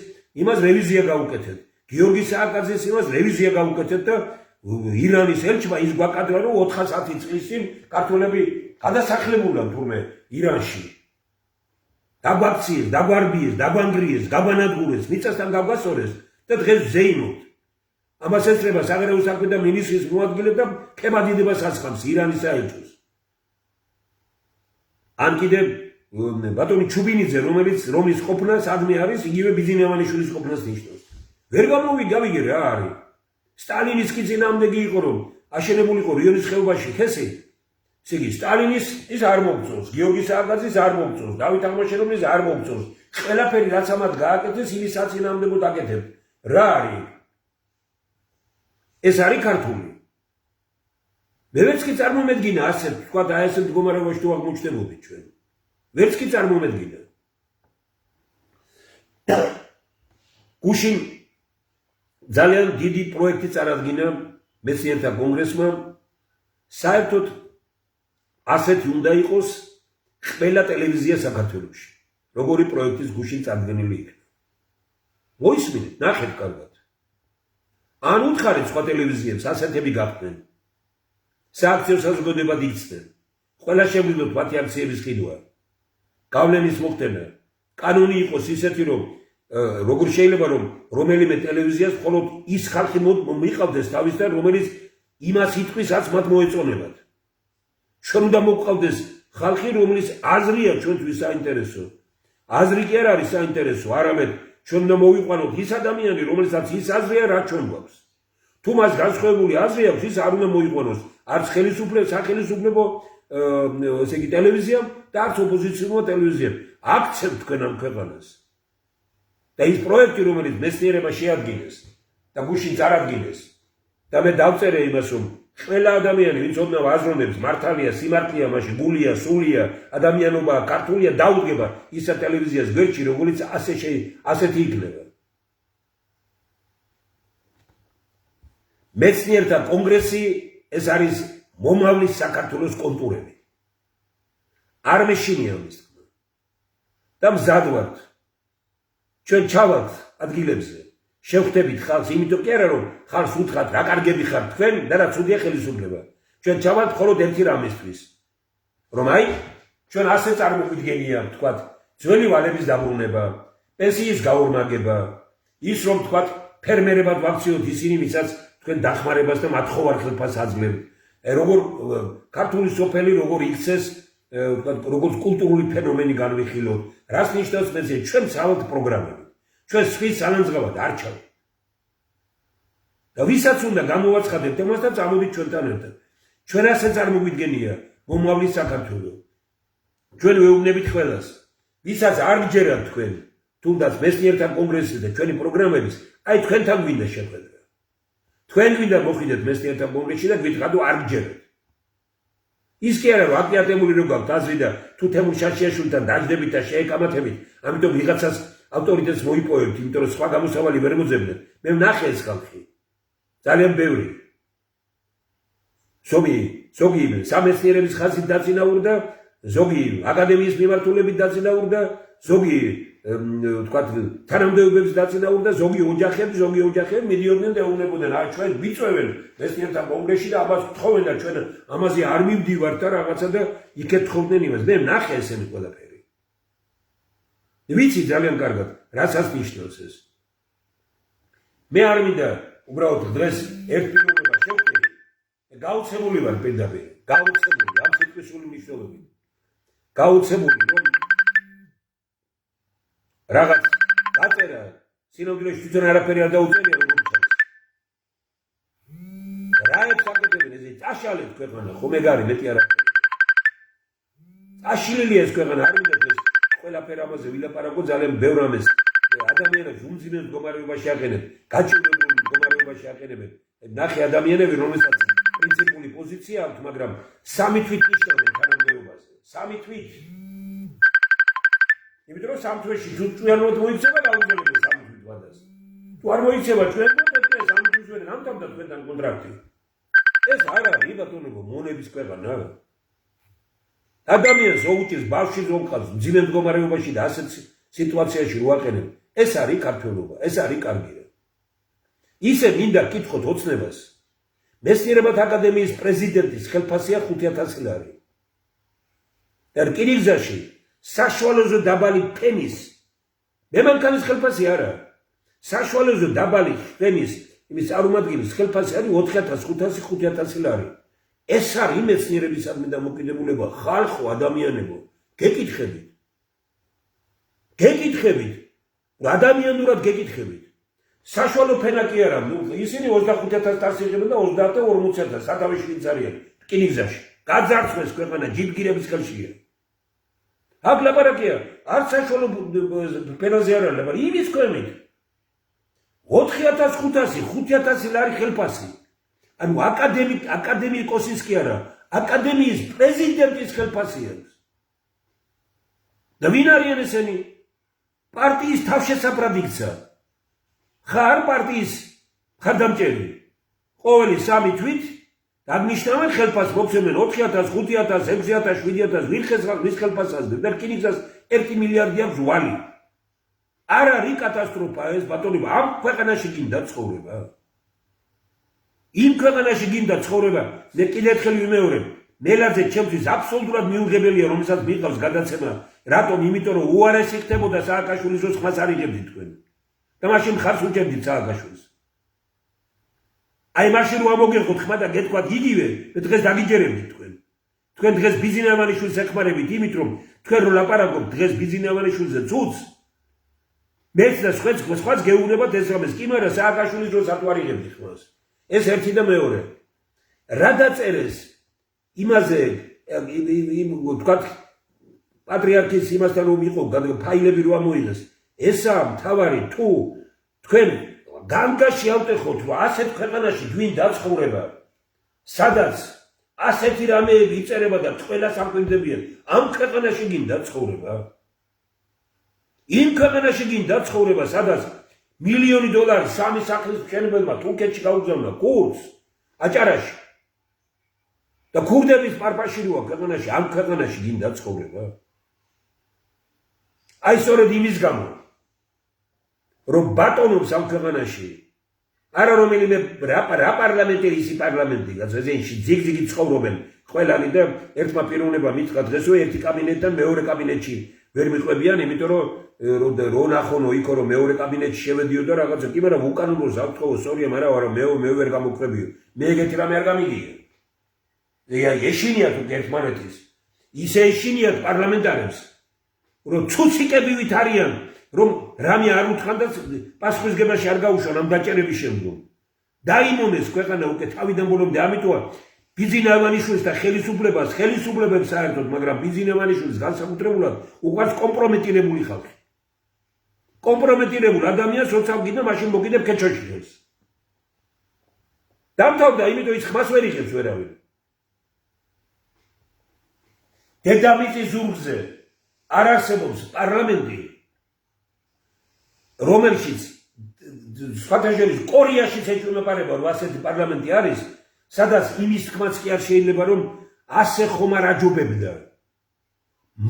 იმას რევიზია გაუკეთეთ გიორგი სააკაძეს იმას რევიზია გაუკეთეთ და ირანის ელჩმა ის გვაკადრა რომ 410 წლის წინ ქართველები გადასახლებულან თურმე ირანში დაგვაქციეს დაგვარბიეს დაგვანგრიეს გაგვანადგურეს მიწასთან გავგასწორეს და დღეს ზეიმობთ ამას ეცრება საგარეო საქმეთა მინისტრის მოადგილე და ქემადიდებას ასხამს ირანის საელჩოს ან კიდევ ბატონი ჩუბინიძე რომლის ყოფნა სადმე არის იგივე ბიზინიავანიშვილის ყოფნას ნიშნავს ვერ გამოვიგავიგე რა არის სტალინის კი წინააღმდეგი იყო რომ აშენებულიყო რიონის ხეობაში ხესი ესე იგი სტალინის ის არ მოგწონს გიორგი სააკაძის არ მოგწონს დავით აღმაშენებლის არ მოგწონს ყველაფერი რაც ამათ გააკეთეს იმის საწინააღმდეგოდ აკეთებთ რა არის ეს არის ქართული მე ვერც კი წარმომედგინა ასე თქვა და ესე მდგომარეობაში თუ აღმოჩნდებოდით ჩვენ ვერც კი წარმომედგინა გუშინ ძალიან დიდი პროექტი წარადგინა მეცნიერთა კონგრესმა საერთოდ ასეთი უნდა იყოს ყველა ტელევიზია საქართველოში როგორი პროექტის გუშინ წარდგენილი იქნება მოისმინეთ ნახეთ კარგად ან უთხარით სხვა ტელევიზიებს ასეთები გახდნენ სააქციო საზოგადოებად იქცნენ ყველა შეგვიძლია მათი აქციების ყიდვა გავლენის მოხდენა კანონი იყოს ისეთი რომ როგორ შეიძლება რომ რომელიმე ტელევიზიას მხოლოდ ის ხალხი მიყავდეს თავისთან რომელიც იმას ითქვისაც მათ მოეწონებათ ჩვენ უნდა მოვყავდეს ხალხი რომლის აზრია ჩვენთვის საინტერესო აზრი კი არ არის საინტერესო არამედ ჩვენ უნდა მოვიყვანოთ ის ადამიანი რომელსაც ის აზრია რაც ჩვენ გვაქვს თუ მას განსხვავებული აზრი აქვს ის არ უნდა მოიყვანოს არც სახელმწიფო ესე იგი ტელევიზიამ და არც ოპოზიციურმა ტელევიზიამ აქცევთ თქვენ ამ ქვეყანას და ის პროექტი რომელიც მეცნიერება შეადგინეს და გუშინ წარადგინეს და მე დავწერე იმას რომ ყველა ადამიანი ვინც ოდნავ აზროვნებს მართალია სიმართლეა მაშინ გულია სულია ადამიანობა ქართულია დაუდგება ისა ტელევიზიას გვერდში როგორც ასეთი იქნება მეცნიერთა კონგრესი ეს არის მომავლის საქართველოს კონტურები არ მეშინია მის თქმა და მზად ვართ ჩვენ ჩავალთ ადგილებზე შევხვდებით ხალხს იმიტომ კი არა რომ ხალხს უთხრათ რა კარგები ხართ თქვენ და რა ცუდია ხელისუფლება ჩვენ ჩავალთ მხოლოდ ერთი რამისთვის რომ აი ჩვენ ასე წარმოგვიდგენია თქვათ ძველი ვალების დაბრუნება პენსიის გაორმაგება ის რომ თქვათ ფერმერებად ვაქციოთ ისინი ვისაც თქვენ დახმარებას და მათხოვარ ხელფას აძლევთ როგორ ქართული სოფელი როგორ იქცეს როგორც კულტურული ფენომენი განვიხილოთ რას ნიშნავს მეცნიერ ჩვენ სავალთ პროგრამები ჩვენ სხვის სანანძღავად არ ჩავთ და ვისაც უნდა გამოვაცხადებთ ამას და წამოდით ჩვენთან ერთად ჩვენ ასე წარმოგვიდგენია მომავლის საქართველო ჩვენ ვეუბნებით ყველას ვისაც არ გჯერათ თქვენ თუნდაც მეცნიერთა კონგრესის და ჩვენი პროგრამების აი თქვენთან გვინდა შეხვედრა თქვენ გვინდა მოხვიდეთ მეცნიერთა კონგრესში და გითხრათ რომ არ გჯერათ ის კი არა რომ აკიატებული რო გაქვთ აზრი და თუ თემურ შაშიაშვილთან დაждდებით და შეეკამათებით ამიტომ ვიღაცას ავტორიტეტს მოიპოვებთ იმიტომ რომ სხვა გამოსავალი ვერ მოძებნეთ მე ვნახე ეს ხალხი ძალიან ბევრი ზოგი სამეცნიერების ხაზით დაწინაურდა ზოგი აკადემიის მიმართულებით დაწინაურდა ზოგი თქვათ თანამდებობებს დაწინაურდა ზოგი ოჯახები მიდიოდნენ და ეუბნებოდნენ აი ჩვენ ვიწევენ მეცნიერთა კონგრესში და ამას გთხოვენ და ჩვენ ამაზე არ მივდივართ და რაღაცა და იქეთ თხოვდნენ იმას მე ვნახე ესენი ყველაფერი ვიცი ძალიან კარგად რასაც ნიშნავს ეს მე არ მინდა უბრალოდ დღეს ერთ პიროვნება შევხვდები გაუცემული ვარ პირდაპირ გაუცემული ამ სიტყვისული მნიშვნელობით გაუცემული რომ რაღაც დაწერა სინამდვილეში თვითონ არაფერი არ დაუწერია როგორც ჩანს რაებს აკეთებენ ესე წაშალეთ ქვეყანა ხომ ეგარი მეტი არაფერი წაშლილია ეს ქვეყანა არ მინდათ ეს ყველაფერი ამაზე ვილაპარაკო ძალიან ბევრ ამას ადამიანებს უმძიმეს მდგომარეობაში აყენებენ გაჭირვებულ მდგომარეობაში აყენებენ ნახე ადამიანები რომელსაც პრინციპული პოზიცია აქვს მაგრამ სამი თვით ნიშნავენ თანამდებობაზე სამი თვით იმიტომ რომ სამ თვეში თუ ჭუიანოდ მოიქცევა დაუძლებელია სამი თვით ვადას თუ არ მოიქცევა ჩვენ მოდეთ სამი თვის ვერ ამთავრდა თქვენთან კონტრაქტი ეს არ არის ბატონო მონების ქვეყანა. ადამიანს ოუჭის ბავშვი ზომხავს მძიმე მდგომარეობაში და ასეთ სიტუაციაში რო აყენებ, ეს არის ქართველობა, ეს არის კარგი. ისე მინდა კითხოთ ოცნებას. მეცნიერებათა აკადემიის პრეზიდენტის ხელფასია 5000 ლარი. და რკინიგზაში საშუალოზე დაბალი ფენის მე მანქანის ხელფასი არა. საშუალოზე დაბალი ფენის იმის წარმომადგენლის ხელფასი არის 4500-5000 ლარი. ეს არის მეცნიერებისადმი დამოკიდებულება ხალხო ადამიანებო. გეკითხებით. ადამიანურად გეკითხებით. საშუალო ფენა კი არა, ისინი 25000 ტარს იღებენ და 30 და 40000 სათავეში ვინც არიან რკინიგზაში. გაძარცვეს ქვეყანა ჯიბგირების ხელშია. აქ ლაპარაკია, არც საშუალო ფენაზე არ არის ლაპარაკი, იმის ქვემით. 4500-5000 ლარი ხელფასი. ანუ აკადემიკოსის კი არა, აკადემიის პრეზიდენტის ხელფასი აქვს. და ვინ არიან ესენი? პარტიის თავშესაფრად იქცა. ხარ პარტიის ხარდამჭერი. ყოველი 3 თვით აღნიშნავენ ხელფასს, მოგცემენ 4000, 5000, 6000, 7000, ვის ხელფასს და რკინიგზას 1 მილიარდი აქვს ვალი. არ არის კატასტროფა ეს ბატონო, ამ ქვეყანაში გინდა ცხოვრება? იმ ქვეყანაში გინდა ცხოვრება? მე კიდევ ერთხელ ვიმეორებ, მელაძე ჩემთვის აბსოლუტურად მიუღებელია, რომელსაც მიყავს გადაცემა. რატომ? იმიტომ რომ უარესი ხდებოდა სააკაშვილის ხმას არ იღებდით თქვენ. და მაშინ ხარს უჭერდით სააკაშვილს. აი მაშინ რომ ამოგეღოთ ხმა და გეთქვათ იგივე, დღეს დაგიჯერებდით თქვენ. თქვენ დღეს ბიზინავანიშვილს ეხმარებით, იმით რომ თქვენ რო ლაპარაკობთ დღეს ბიზინავანიშვილზე ცუც. მეც და სხვაც გეუბნებათ ეს რამეს, კი მაგრამ სააკაშვილის დროს ატვარიღებდით ხმას. ეს ერთი და მეორე. რა დაწერეს იმაზე თქვათ პატრიარქის იმასთან რომ იყო ფაილები რო ამოიღეს. ესაა მთავარი თუ თქვენ განგაში ავტეხოთ რომ ასეთ ქვეყანაში გვინ დაცხოვრება, სადაც ასეთი რამეები იწერება და ყველას ამკვიდრებიან, ამ ქვეყანაში გინ დაცხოვრება? იმ ქვეყანაში გინ დაცხოვრება, სადაც $1,000,000 სამი სახლის მშენებელმა თურქეთში გაუგზავნა კურს აჭარაში. და ქურდების პარპაში როა ქვეყანაში, ამ ქვეყანაში გინ დაცხოვრება? აი სწორედ იმის გამო რომ ბატონობს ამ ქვეყანაში არა რომელიმე რა პარლამენტი ისი პარლამენტი გაზენში ძიგძიგი ცხოვრობენ ყველანი და ერთმა პიროვნებამ მითხრა დღესო ერთი კაბინეტიდან მეორე კაბინეტში ვერ მიყვებიან, იმიტომ რომ რო ნახონო იქო რომ მეორე კაბინეტში შევედიო და რაღაცა კი მაგრამ უკანონოს აღთხოვო სწორია, მაგრამ მე ვერ გამოყვებიო. მე ეგეთი რამე არ გამიგია. ეშინიათ ერთმანეთის. ისე ეშინიათ პარლამენტარებს რომ ცუციკებივით არიან, რომ რამე არ უთხრან და პასუხისგებაში არ გაუშვან ამ დაჭერების შემდგომ. დაიმონეს ქვეყანა უკვე თავიდან ბოლომდე, ამიტომა ბიზინავანიშვილს და ხელისუფლებებს საერთოდ, მაგრამ ბიზინავანიშვილს განსაკუთრებულად უყვარს კომპრომეტირებული ხალხი. კომპრომეტირებულ ადამიანს როცა გინდა მაშინ მოგიდებ ქეჩოში ხელს. დამთავრდა, იმიტომ ის ხმას ვერ იღებს ვერავინ. დედამიწის ზურგზე არ არსებობს პარლამენტი, რომელშიც სხვათა შორის კორეაშიც ეჭვმეპარება რომ ასეთი პარლამენტი არის, სადაც იმის თქმაც კი არ შეიძლება რომ ასე ხომ არ აჯობებდა.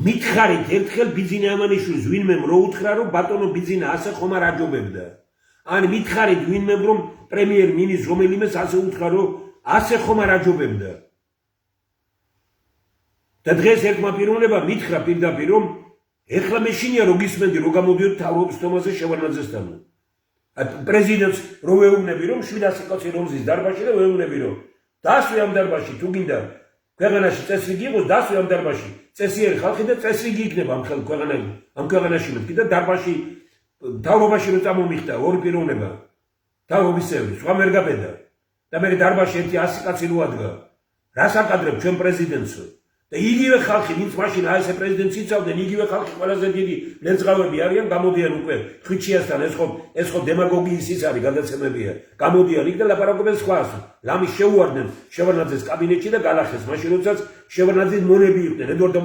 მითხარით ერთხელ ბიზინავანიშვილს ვინმე რო უთხრა რომ ბატონო ბიზინა ასე ხომ არ აჯობებდა. ან მითხარით ვინმე რომ პრემიერ-მინისტრს რომელიმეს ასე უთხრა რომ ასე ხომ არ აჯობებდა. და დღეს ერთმა პიროვნებამ მითხრა პირდაპირ რომ ეხლა მე შინია რომ გისმენდი რომ გამოდიოდ თავრობის თომაზე შევარნაძესთან. პრეზიდენტს რო ვეუბნები რომ 700 კაცი რომზის დარბაზში და ვეუბნები რომ დასვი ამ დარბაზში თუ გინდა ქვეყანაში წესრიგი იყოს, დასვი ამ დარბაზში წესიერი ხალხი და წესრიგი იქნება ამ ქვეყანაში მეთქი და დარბაზში თავრობაში რო წამომიხდა ორი პიროვნება თავრობის წევრი სხვა ვერ გაბედა და მე დარბაზში ერთი 100 კაცი რო ადგა რას აკადრებ ჩვენ პრეზიდენტსო და იგივე ხალხი ვინც მაშინ აი ესე პრეზიდენტს იცავდნენ, იგივე ხალხი ყველაზე დიდი ლეძღავები არიან, გამოდიან უკვე ხვიჩიასთან, ეს ხო დემაგოგიის ის არის გადაცემებია. გამოდიან იქ და ლაპარაკობენ სხვას. ლამის შეუვარდნენ შევარნაძეს კაბინეტში და გალახეს. მაშინ როდესაც შევარნაძის მონები იყვნენ, ედვარდ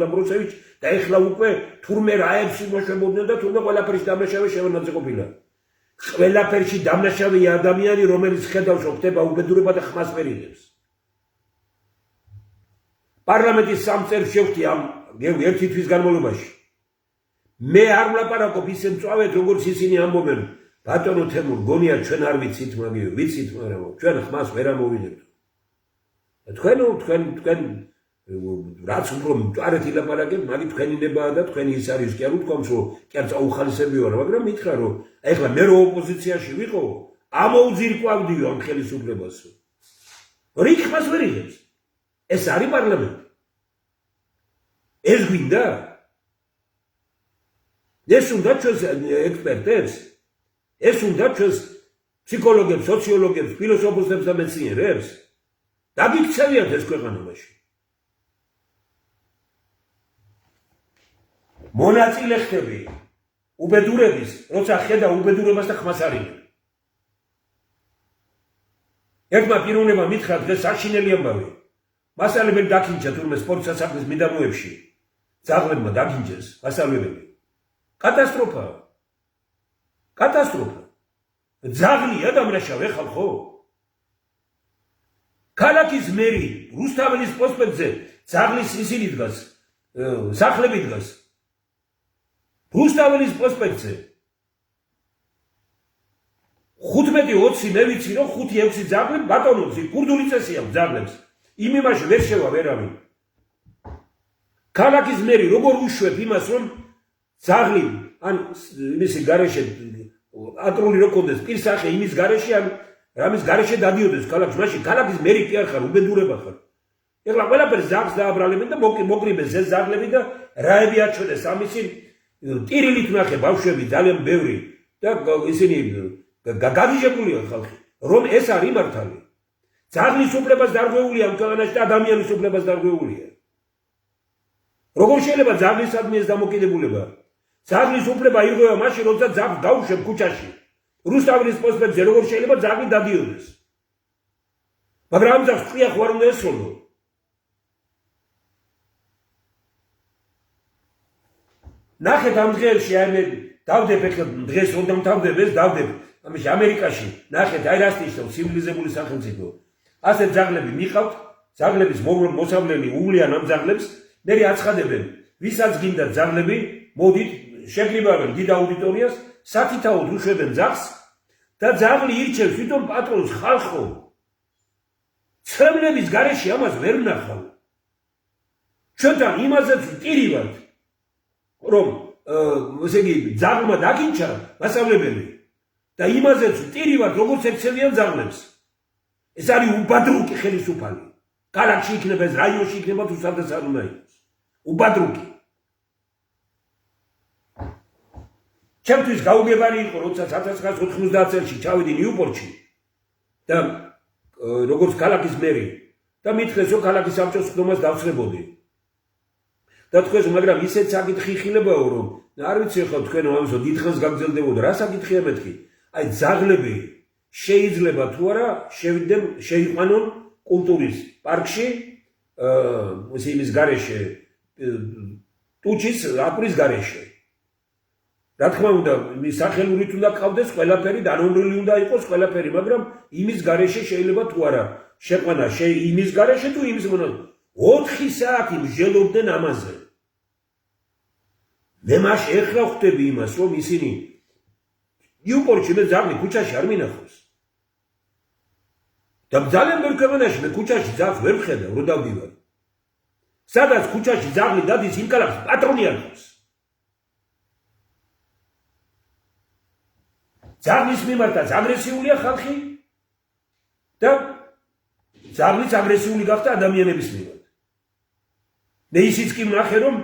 ამბროსევიჩ და ეხლა უკვე თურმე რაებს იმოშვებოდნენ და თურმე ყველაფერში დამნაშავე შევარნაძე ყოფილა. ყველაფერში დამნაშავე ადამიანი, რომელიც ხედავს ხდება უბედურება და ხმას ვერ იღებს. პარლამენტის სამ წელს შევხვდი ამ ერთი თვის განმავლობაში. მე არ ვლაპარაკობ ისე მწვავედ, როგორც ისინი ამბობენ, ბატონო თემურ, გონია ჩვენ არ ვიცით, მაგიო, ვიცით, მაგრამ ჩვენ ხმას ვერ ამოვიღებთ. თქვენ რაც უფრო მწვარეთ ილაპარაკებთ, მაგით თქვენი ნებაა და თქვენი ის არის კი არ ვთქვამს, რომ კი არ წაუხალისები ვარ, მაგრამ მითხრა, რომ ეხლა მე რო ოპოზიციაში ვიყო, ამოუძირკვავდიო ამ ხელისუფლებას. რიქ ხმას ვერ იღებს. ეს არის პარლამენტი. ეს გვინდა? ეს უნდა ჩვენს ექსპერტებს, ეს უნდა ჩვენს ფსიქოლოგებს, სოციოლოგებს, ფილოსოფოსებს და მეცნიერებს. დაგიქცევიათ ეს ქვეყანაში. მონაწილე ხდები უბედურების, როცა ხედა უბედურებას და ხმას არ იღებ. ერთმა პიროვნებმა მითხრა დღეს საშინელი ამბავი. მასწავლებელი დაქინჩა თურმე სპორტ სასახლის მიდამოებში. ძაღლებმა დაგინჯეს მასწავლებელი. კატასტროფა. კატასტროფა. ძაღლია დამნაშავე ხალხო. ქალაქის მერი რუსთაველის პროსპექტზე ძაღლის ისინი დგას, სახლები დგას. რუსთაველის პროსპექტზე 15-20 მე ვიცი რომ 5-6 ძაღლი ბატონობს, კურდული წესი აქვს ძაღლებს. იმ იმაში ვერ შევა ვერავინ. ქალაქის მერი როგორ უშვებ იმას რომ ძაღლი ან იმისი გარეშე აკრული რო კონდეს პირსახე იმის გარეშე ან რამის გარეშე დადიოდეს ქალაქში, მაშინ ქალაქის მერი კი არ ხარ, უბედურება ხარ. ეხლა ყველაფერს ძაღლს დააბრალებენ და მოკრიბეს ეს ძაღლები და რაები აჩვენეს ამისი ტირილით ნახე ბავშვები ძალიან ბევრი და ისინი გაგიჟებულია ხალხი, რომ ეს არის მართალი. ძაღლის უფლებას დარღვეულია ამ ქვეყანაში და ადამიანის უფლებას დარღვეულია. როგორ შეიძლება ძაღლისადმი ეს დამოკიდებულება? ძაღლის უფლება ირღვევა მაშინ, როცა ძაღლს გაუშვებ ქუჩაში. რუსთაველის პროსპექტზე როგორ შეიძლება ძაღლი დადიოდეს? მაგრამ ამ ძაღლს ყია ხო არ უნდა ესროლო? ნახეთ ამ დღეებში აი მე დავდებ ეხლა დღეს რომ დამთავრდებ ეს დავდებ ამაში ამერიკაში ნახეთ აი რას ნიშნავს ცივილიზებული სახელმწიფო. ასე ძაღლები მიყავთ, ძაღლების მოსავლელი უვლიან ამ ძაღლებს, მერე აცხადებენ, ვისაც გინდა ძაღლები, მოდით შეგრიბავენ დიდ აუდიტორიას, სათითაოდ უშვებენ ძაღლს და ძაღლი ირჩევს თვითონ პატრონს ხალხო. ცრემლების გარეშე ამას ვერ ვნახავ. ჩვენთან იმაზეც ტირივართ, რომ ესე იგი ძაღლმა დაგინჩა მასწავლებელი და იმაზეც ტირივართ, როგორც ექცევიან ძაღლებს. ეს არის უბადრუკი ხელისუფალი. ქალაქში იქნება ეს, რაიონში იქნება თუ სადაც არ უნდა იყოს. უბადრუკი. ჩემთვის გაუგებარი იყო, როცა 1990 წელს ჩავიდი ნიუპორტში და როგორც ქალაქის მერი და მითხრეს, რომ ქალაქის საბჭოს ხდომას დავსწრებოდი. და თქვენს, მაგრამ ისეთ საკითხი ხილებაო, რომ არ ვიცი ხო თქვენ ამასო დიდხანს გაგრძელდებოდა, რა საკითხია მეთქი? აი ძაღლები შეიძლება თუ არა შეიყვანონ კულტურის პარკში, იმის გარეშე, ტუჩის აკრის გარეშე. რა თქმა უნდა, სახელურით უნდა ყავდეს ყველაფერი, დანომრილი უნდა იყოს ყველაფერი, მაგრამ იმის გარეშე შეიძლება თუ არა შეყვანა იმის გარეშე თუ იმის მონად 4 საათი მსჯელობდნენ ამაზე. მე მაშინ ეხლა ხვდები იმას, რომ ისინი ნიუპორტში მე ძაღლი ქუჩაში არ მინახავს. და ძალიან ბევრ ქვეყანაში მე ქუჩაში ძაღლს ვერ ვხედავ, რომ დავდივარ. სადაც ქუჩაში ძაღლი დადის, იმ ქალაქს პატრონი არ ყავს. ძაღლის მიმართაც აგრესიულია ხალხი და ძაღლიც აგრესიული გახდა ადამიანების მიმართ. მე ისიც კი ვნახე, რომ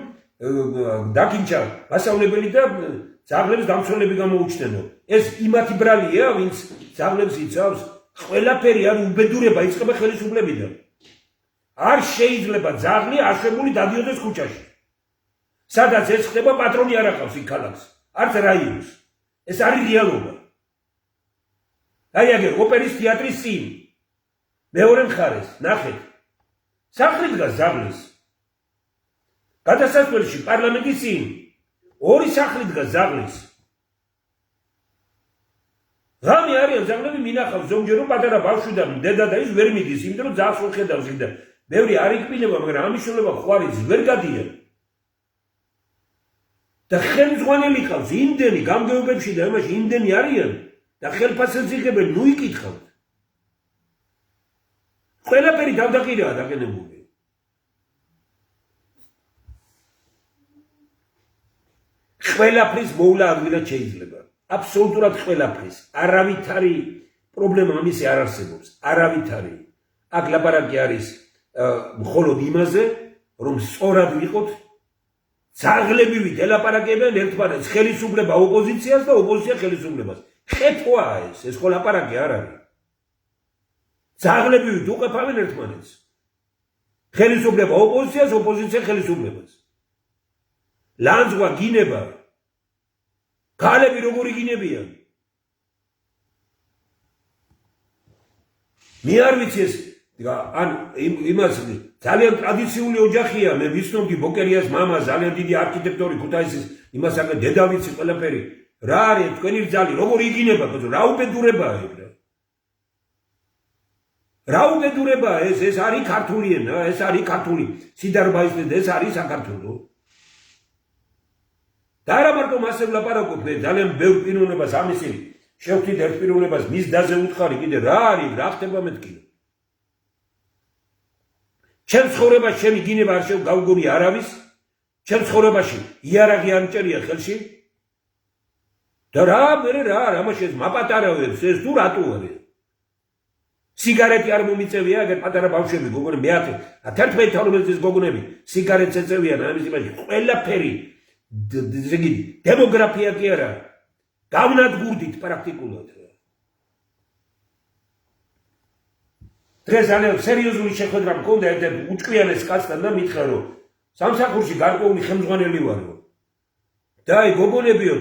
დაკინჩა მასწავლებელი და ძაღლებს დამცველები გამოუჩნდენო. ეს იმათი ბრალია, ვინც ძაღლებს იცავს, ყველაფერი არ უბედურება იწყება ხელისუფლებიდან. არ შეიძლება ძაღლი აშვებული დადიოდეს ქუჩაში. სადაც ეს ხდება, პატრონი არ აყავს იქ ქალაქს, არც რაიონს. ეს არის რეალობა. აი აგერ ოპერის თეატრის წინ მეორე მხარეს ნახეთ. სახლი დგას ძაღლის. გადასასვლელში პარლამენტის წინ ორი სახლი დგას ძაღლის. რამე არიან ძაღლები მინახავს ზოგჯერ რომ პატარა ბავშვი და დედა და ის ვერ მიდის, იმიტომ რომ ძაღლს ხედავს იქ და ბევრი არ იკბინება, მაგრამ ამის შვილება ხვარიც ვერ გადიან. და ხელმძღვანელი ყავს იმდენი გამგეობებში და იმაში იმდენი არიან და ხელფასებს იღებენ, ნუ იკითხავთ. ყველაფერი დავდაყირაა დაყენებული. ყველაფრის მოვლა ადვილად შეიძლება. აბსოლუტურად ყველაფრის. არავითარი პრობლემა ამისი არ არსებობს. არავითარი. აქ ლაპარაკი არის მხოლოდ იმაზე, რომ სწორად ვიყოთ ძაღლებივით ელაპარაკებენ ერთმანეთს ხელისუფლება ოპოზიციას და ოპოზიცია ხელისუფლებას. ხეთვაა ეს ხო ლაპარაკი არ არის. ძაღლებივით უყეფავენ ერთმანეთს. ხელისუფლება ოპოზიციას, ოპოზიცია ხელისუფლებას. ლანძღვა გინება. ქალები როგორი გინებიან? მე არ ვიცი ეს ან იმას ძალიან ტრადიციული ოჯახია, მე ვიცნობდი ბოკერიას მამა, ძალიან დიდი არქიტექტორი ქუთაისის, იმას აქ დედა ვიცი ყველაფერი. რა არის თქვენი რძალი, როგორი იგინება, რა უბედურებაა ეგ რა. რა უბედურებაა ეს არის ქართული ენა, ეს არის ქართული სიდარბაისე და ეს არის საქართველო. და არა მარტო მასე ვლაპარაკობ, მე ძალიან ბევრ პიროვნებას ამისი შევხვდით ერთ პიროვნებას მის დაზე უთხარი კიდე რა არის, რა ხდება მეთქი. ჩემ ცხოვრებაში ჩემი გინება არ შევგავგონი არავის, ჩემ ცხოვრებაში იარაღი არ მჭერია ხელში. და რა ამაში ეს მაპატარავებს, ეს თუ რატო არის? სიგარეტი არ მომიწევია, ეგ პატარა ბავშვები, გოგონები, მე 11 წლის გოგონები სიგარეტს ეწევიან ამის იმაში, ყველაფერი დემოგრაფია კი არა, გავნადგურდით პრაქტიკულად. დღეს ძალიან სერიოზული შეხვედრა მქონდა ერთ უჭკვიანეს კაცთან და მითხრა რომ სამსახურში გარკვეული ხელმძღვანელი ვარო. და აი გოგონებიო,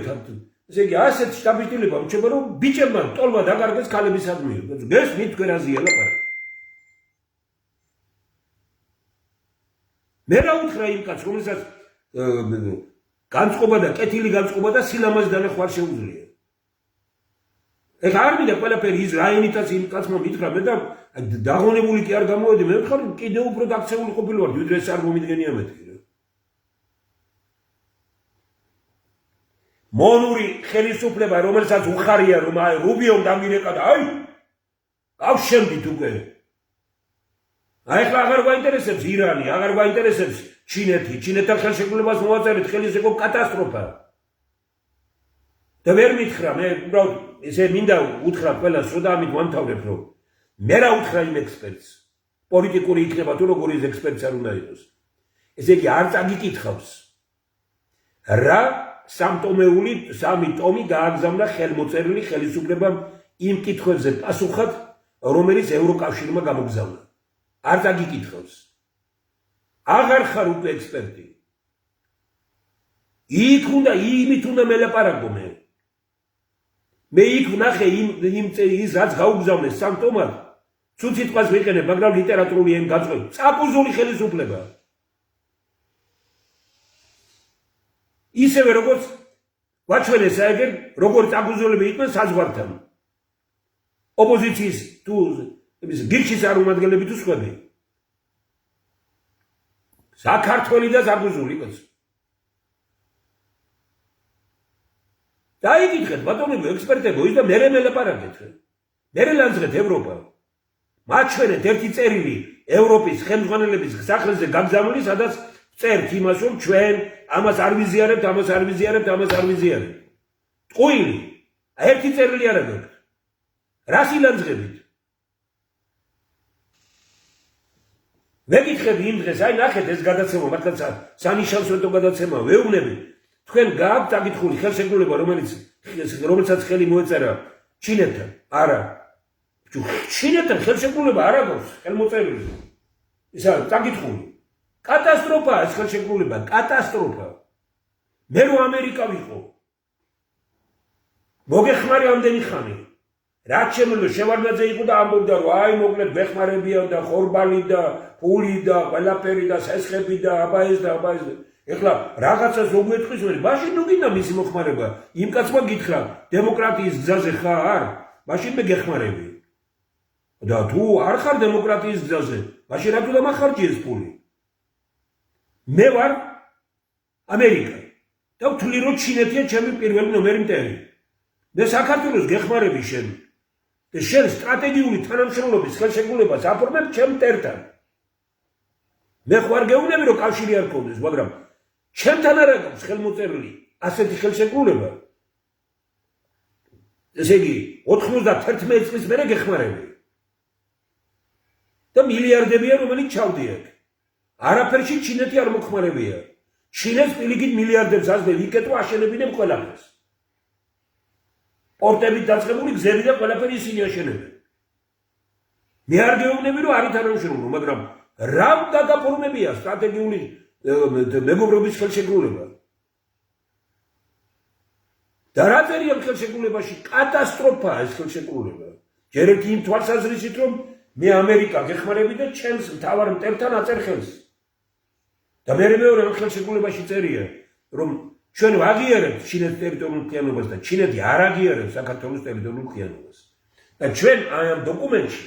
ესე იგი ასეთ შტაბილობა მჩება რომ ბიჭებმა ტოლვა დაკარგეს ქალებისადმი. გესმით თქვენ რაზეა ლაპარაკი. მე რა უთხრა იმ კაცს, რომელსაც განწყობა და კეთილი განწყობა და სილამაზი დანახვა შეუძლია. ეხლა არ მინდა ყველაფერი ის რაინიტაც იმ კაცმა მითხრა მე და დაღონებული კი არ გამოვედი, მე ვთქვი კიდევ უფრო დაქცეული ყოფილვარ, ვიდრე ეს არ მომიდგენია მეთქი. მონური ხელისუფლება, რომელსაც უხარია რომ აი რუბიომ დამირეკა და აი გავშემდით უკვე. აი ახლა აღარ გვაინტერესებს ირანი, აღარ გვაინტერესებს ჩინეთი, ჩინეთთან ხელშეკრულებას მოვაწერეთ, ხელის ეკო კატასტროფა. და ვერ მითხრა, მე უბრალოდ ესე მინდა უთხრა ყველას, რომ ამით ვამთავრებ, რომ მე რა უთხრა იმ ექსპერტს, პოლიტიკური იქნება თუ როგორი ის ექსპერტს არ უნდა იყოს. ესე იგი არ წაგიკითხავს. რა სამი ტომი გააგზავნა ხელმოწერილი ხელისუფლებამ იმ კითხვებზე პასუხად, რომელიც ევროკავშირმა გამოგზავნა. არ წაგიკითხავს. აღარ ხარ უკვე ექსპერტი. იქ უნდა იმით უნდა მელაპარაკო მე. მე იქ ვნახე ის რაც გაუგზავნეს სამ ტომად, ცუდ სიტყვას ვიყენებ, მაგრამ ლიტერატურული ენით გაწყვეტ. წაკუზული ხელისუფლება. ისევე როგორც ვაჩვენეს აიგერ, როგორც წაკუზულები იყვნენ საზღვართან. ოპოზიციის თუ გირჩის წარმომადგენლები თუ სხვები. საქართველოს და ზაგუზული კაც. დაიგითხეთ ბატონებო, ექსპერტებო, ის და მერე მელაპარაკეთ. მერე ლანძღეთ ევროპა. მაჩვენეთ ერთი წერილი ევროპის ხელმძღვანელების სახელზე გაგზავნილი, სადაც წერთ იმას, რომ ჩვენ ამას არ ვიზიარებთ, ამას არ ვიზიარებთ, ამას არ ვიზიარებთ. ტყუილი. ერთი წერილი არ აქვს. რას ილანძღებით? ვეკითხები იმ დღეს, აი ნახეთ ეს გადაცემა, მართლაც სანიშანსვეტო გადაცემა, ვეუბნები. თქვენ გააქვთ დაკითხული ხელშეკრულება, რომელსაც ხელი მოეწერა ჩინეთთან? არა. ჩინეთთან ხელშეკრულება არ აქვს ხელმოწერილი. ისა დაკითხული. კატასტროფაა ეს ხელშეკრულება, კატასტროფა. მე რო ამერიკა ვიყო. მოგეხმარი ამდენი ხანი. რაც შემიძლია შევარდნაძე იყო და ამბობდა რომ აი მოკლედ ვეხმარებია და ხორბალი და ფული და ყველაფერი და სესხები და აბა ეს და აბა ეს. ეხლა რაღაცას რო გვეთქვის მე, მაშინ ნუ გინდა მისი მოხმარება. იმ კაცმა გითხრა, დემოკრატიის გზაზე ხარ? მაშინ მე გეხმარები. და თუ არ ხარ დემოკრატიის გზაზე, მაშინ რატო დამახარჯი ეს ფული? მე ვარ ამერიკა. და ვთვლი რომ ჩინეთია ჩემი პირველი ნომერი მტერი. მე საქართველოს გეხმარები შენ. და შენ სტრატეგიული თანამშრომლობის ხელშეკრულებას აფორმებ ჩემ მტერთან. მე ხوار გეუბნები რომ კავშირი არ გქონდეს, მაგრამ ჩემთან არ აქვს ხელმოწერილი ასეთი ხელშეკრულება. ესე იგი 91 წლის მერე გეხმარები. და მილიარდებია რომელიც ჩავდიათ. არაფერში ჩინეთი არ მოხმარებია. ჩინეთს პირიქით მილიარდებს ასდევ იკეთო აშენებინებ ყველაფერს. პორტებით დაწყებული გზები და ყველაფერი ისინი აშენებენ. მე არ გეუბნები რომ არის თანამშრომლობა, მაგრამ რა დაგაფორმებია სტრატეგიული მეგობრობის ხელშეკრულება. და რა წერია ხელშეკრულებაში? კატასტროფაა ეს ხელშეკრულება. ჯერ ერთი იმ თვალსაზრისით რომ მე ამერიკა გეხმარები და ჩემს მთავარ მტერთან აწერ ხელს. და მეორე ხელშეკრულებაში წერია რომ ჩვენ ვაღიარებთ ჩინეთის ტერიტორიულ მთლიანობას და ჩინეთი არ აღიარებს საქართველოს ტერიტორიულ მთლიანობას. და ჩვენ აი ამ დოკუმენტში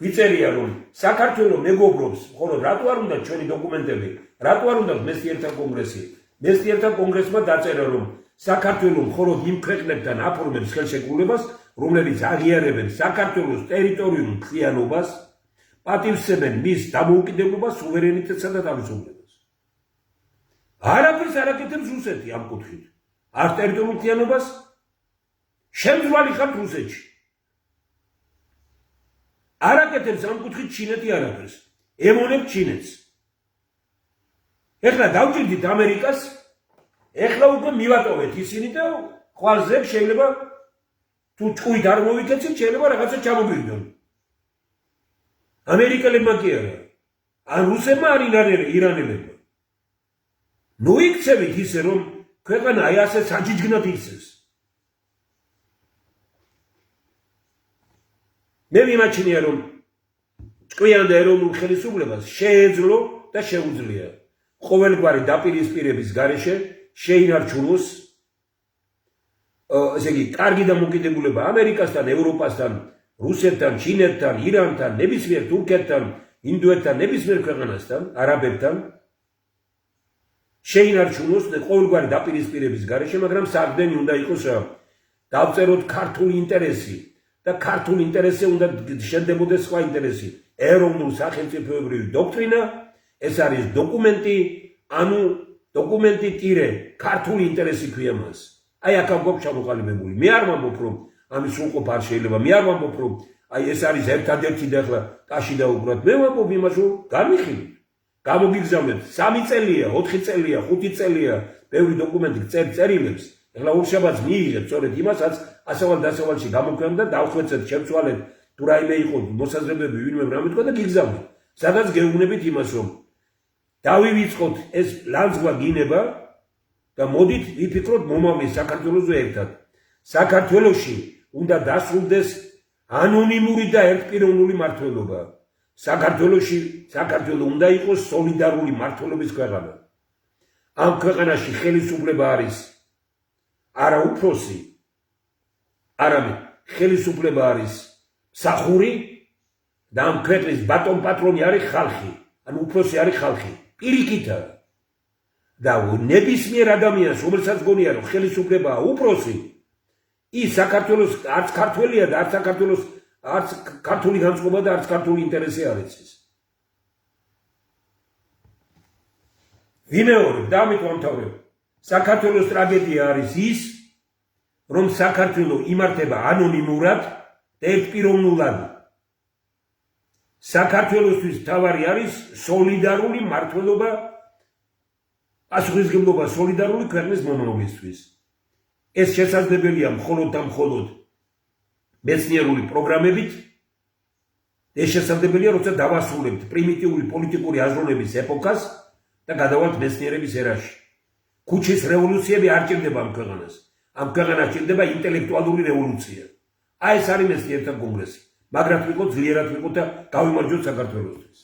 ვიწერია რომ საქართველოს მეგობრობს, ხოლო რატო არ უნდა ჩვენი დოკუმენტები, რატო არ უნდა მესტიერთა კონგრესი? მესტიერთა კონგრესმა დაწერა რომ საქართველოს მხოლოდ იმ ქვეყნებთან აფორმებს ხელშეკრულებას, რომლებიც აღიარებენ საქართველოს ტერიტორიულ მთლიანობას, პატივსცემენ მის დამოუკიდებლობას, სუვერენიტეტსა და თავისუფლებას. არაფერს არ აკეთებს რუსეთი ამ კუთხით. არ ტერიტორიულ მთლიანობას შემძვალი ხართ რუსეთში. არ აკეთებს ამ კუთხით ჩინეთი არაფერს. ემონებს ჩინეთს. ეხლა დავჭირდით ამერიკას, ეხლა უკვე მივატოვეთ ისინი და ხვალზე შეიძლება თუ ჭუით არ მოვიქეცით, შეიძლება რაღაცა ჩამოგვიგდონ. ამერიკელებმა კი არა. ან რუსებმა არ ირანელებმა. ნუ იქცევით ისე რომ ქვეყანა აი ასე საჯიჯგნად იქცეს. მე მიმაჩნია რომ ჭკვიან და ეროვნულ ხელისუფლებას შეეძლო და შეუძლია ყოველგვარი დაპირისპირების გარეშე შეინარჩუნოს ესე იგი კარგი დამოკიდებულება ამერიკასთან, ევროპასთან, რუსეთთან, ჩინეთთან, ირანთან, ნებისმიერ თურქეთთან, ინდოეთთან, ნებისმიერ ქვეყანასთან, არაბებთან შეინარჩუნოს ყოველგვარი დაპირისპირების გარეშე, მაგრამ საგდენი უნდა იყოს დავწეროთ ქართული ინტერესი და ქართული ინტერესი უნდა შენდებოდეს სხვა ინტერესი. ეროვნულ სახელმწიფოებრივი დოქტრინა, ეს არის დოკუმენტი, ანუ დოკუმენტი ტირე ქართული ინტერესი ქვია მას. აი აქ გვაქვს ჩამოყალიბებული. მე არ ვამბობ რომ ამის უყოფა არ შეიძლება. მე არ ვამბობ რომ აი ეს არის ერთადერთი და ახლა ტაში დაუბრუნოთ. მე ვამბობ იმას რომ განვიხილოთ. გამოგიგზავნეთ 3 წელია, 4 წელია, 5 წელია ბევრი დოკუმენტი წერილებს. ეხლა ურშაბათს მიიღეთ სწორედ იმასაც ასავალ დასავალში გამოქვეყნდა და დავხვეწეთ შემცვალეთ თუ რაიმე იყო მოსაზრებები ვინმე რამე თქვა და გიგზავნეთ. სადაც გეუბნებით იმას რომ დავივიწყოთ ეს ლანძღვა გინება და მოდით ვიფიქროთ მომავლის საქართველოსზე ერთად. საქართველოში უნდა დასრულდეს ანონიმური და ერთპიროვნული მმართველობა. საქართველო უნდა იყოს სოლიდარული მმართველობის ქვეყანა. ამ ქვეყანაში ხელისუფლება არის არა უფროსი, არამედ ხელისუფლება არის მსახური და ამ ქვეყნის ბატონ პატრონი არის ხალხი, ანუ უფროსი არის ხალხი. პირიქითა და ნებისმიერ ადამიანს, რომელსაც გონია რომ ხელისუფლებაა უფროსი, ის საქართველოს არც ქართველია და არც საქართველოს არც ქართული განწყობა და არც ქართული ინტერესი არ იცის. ვიმეორებ და ამიტომ ამთავრებ. საქართველოს ტრაგედია არის ის, რომ საქართველო იმართება ანონიმურად და ერთპიროვნულად. საქართველოსთვის თავარი არის სოლიდარული მმართველობა, პასუხისმგებლობა სოლიდარული ქვეყნის მომავლისთვის. ეს შესაძლებელია მხოლოდ და მხოლოდ მეცნიერული პროგრამებით. ეს შესაძლებელია, როცა დავასრულებთ პრიმიტიული პოლიტიკური აზროვნების ეპოქას და გადავალთ მეცნიერების ერაში. ქუჩის რევოლუციები არ ჭირდება ამ ქვეყანას. ამ ქვეყანას ჭირდება ინტელექტუალური რევოლუცია. აი ეს არის მეცნიერთა კონგრესი. მაგრად ვიყოთ, ძლიერად ვიყოთ და გავიმარჯვოთ საქართველოსთვის.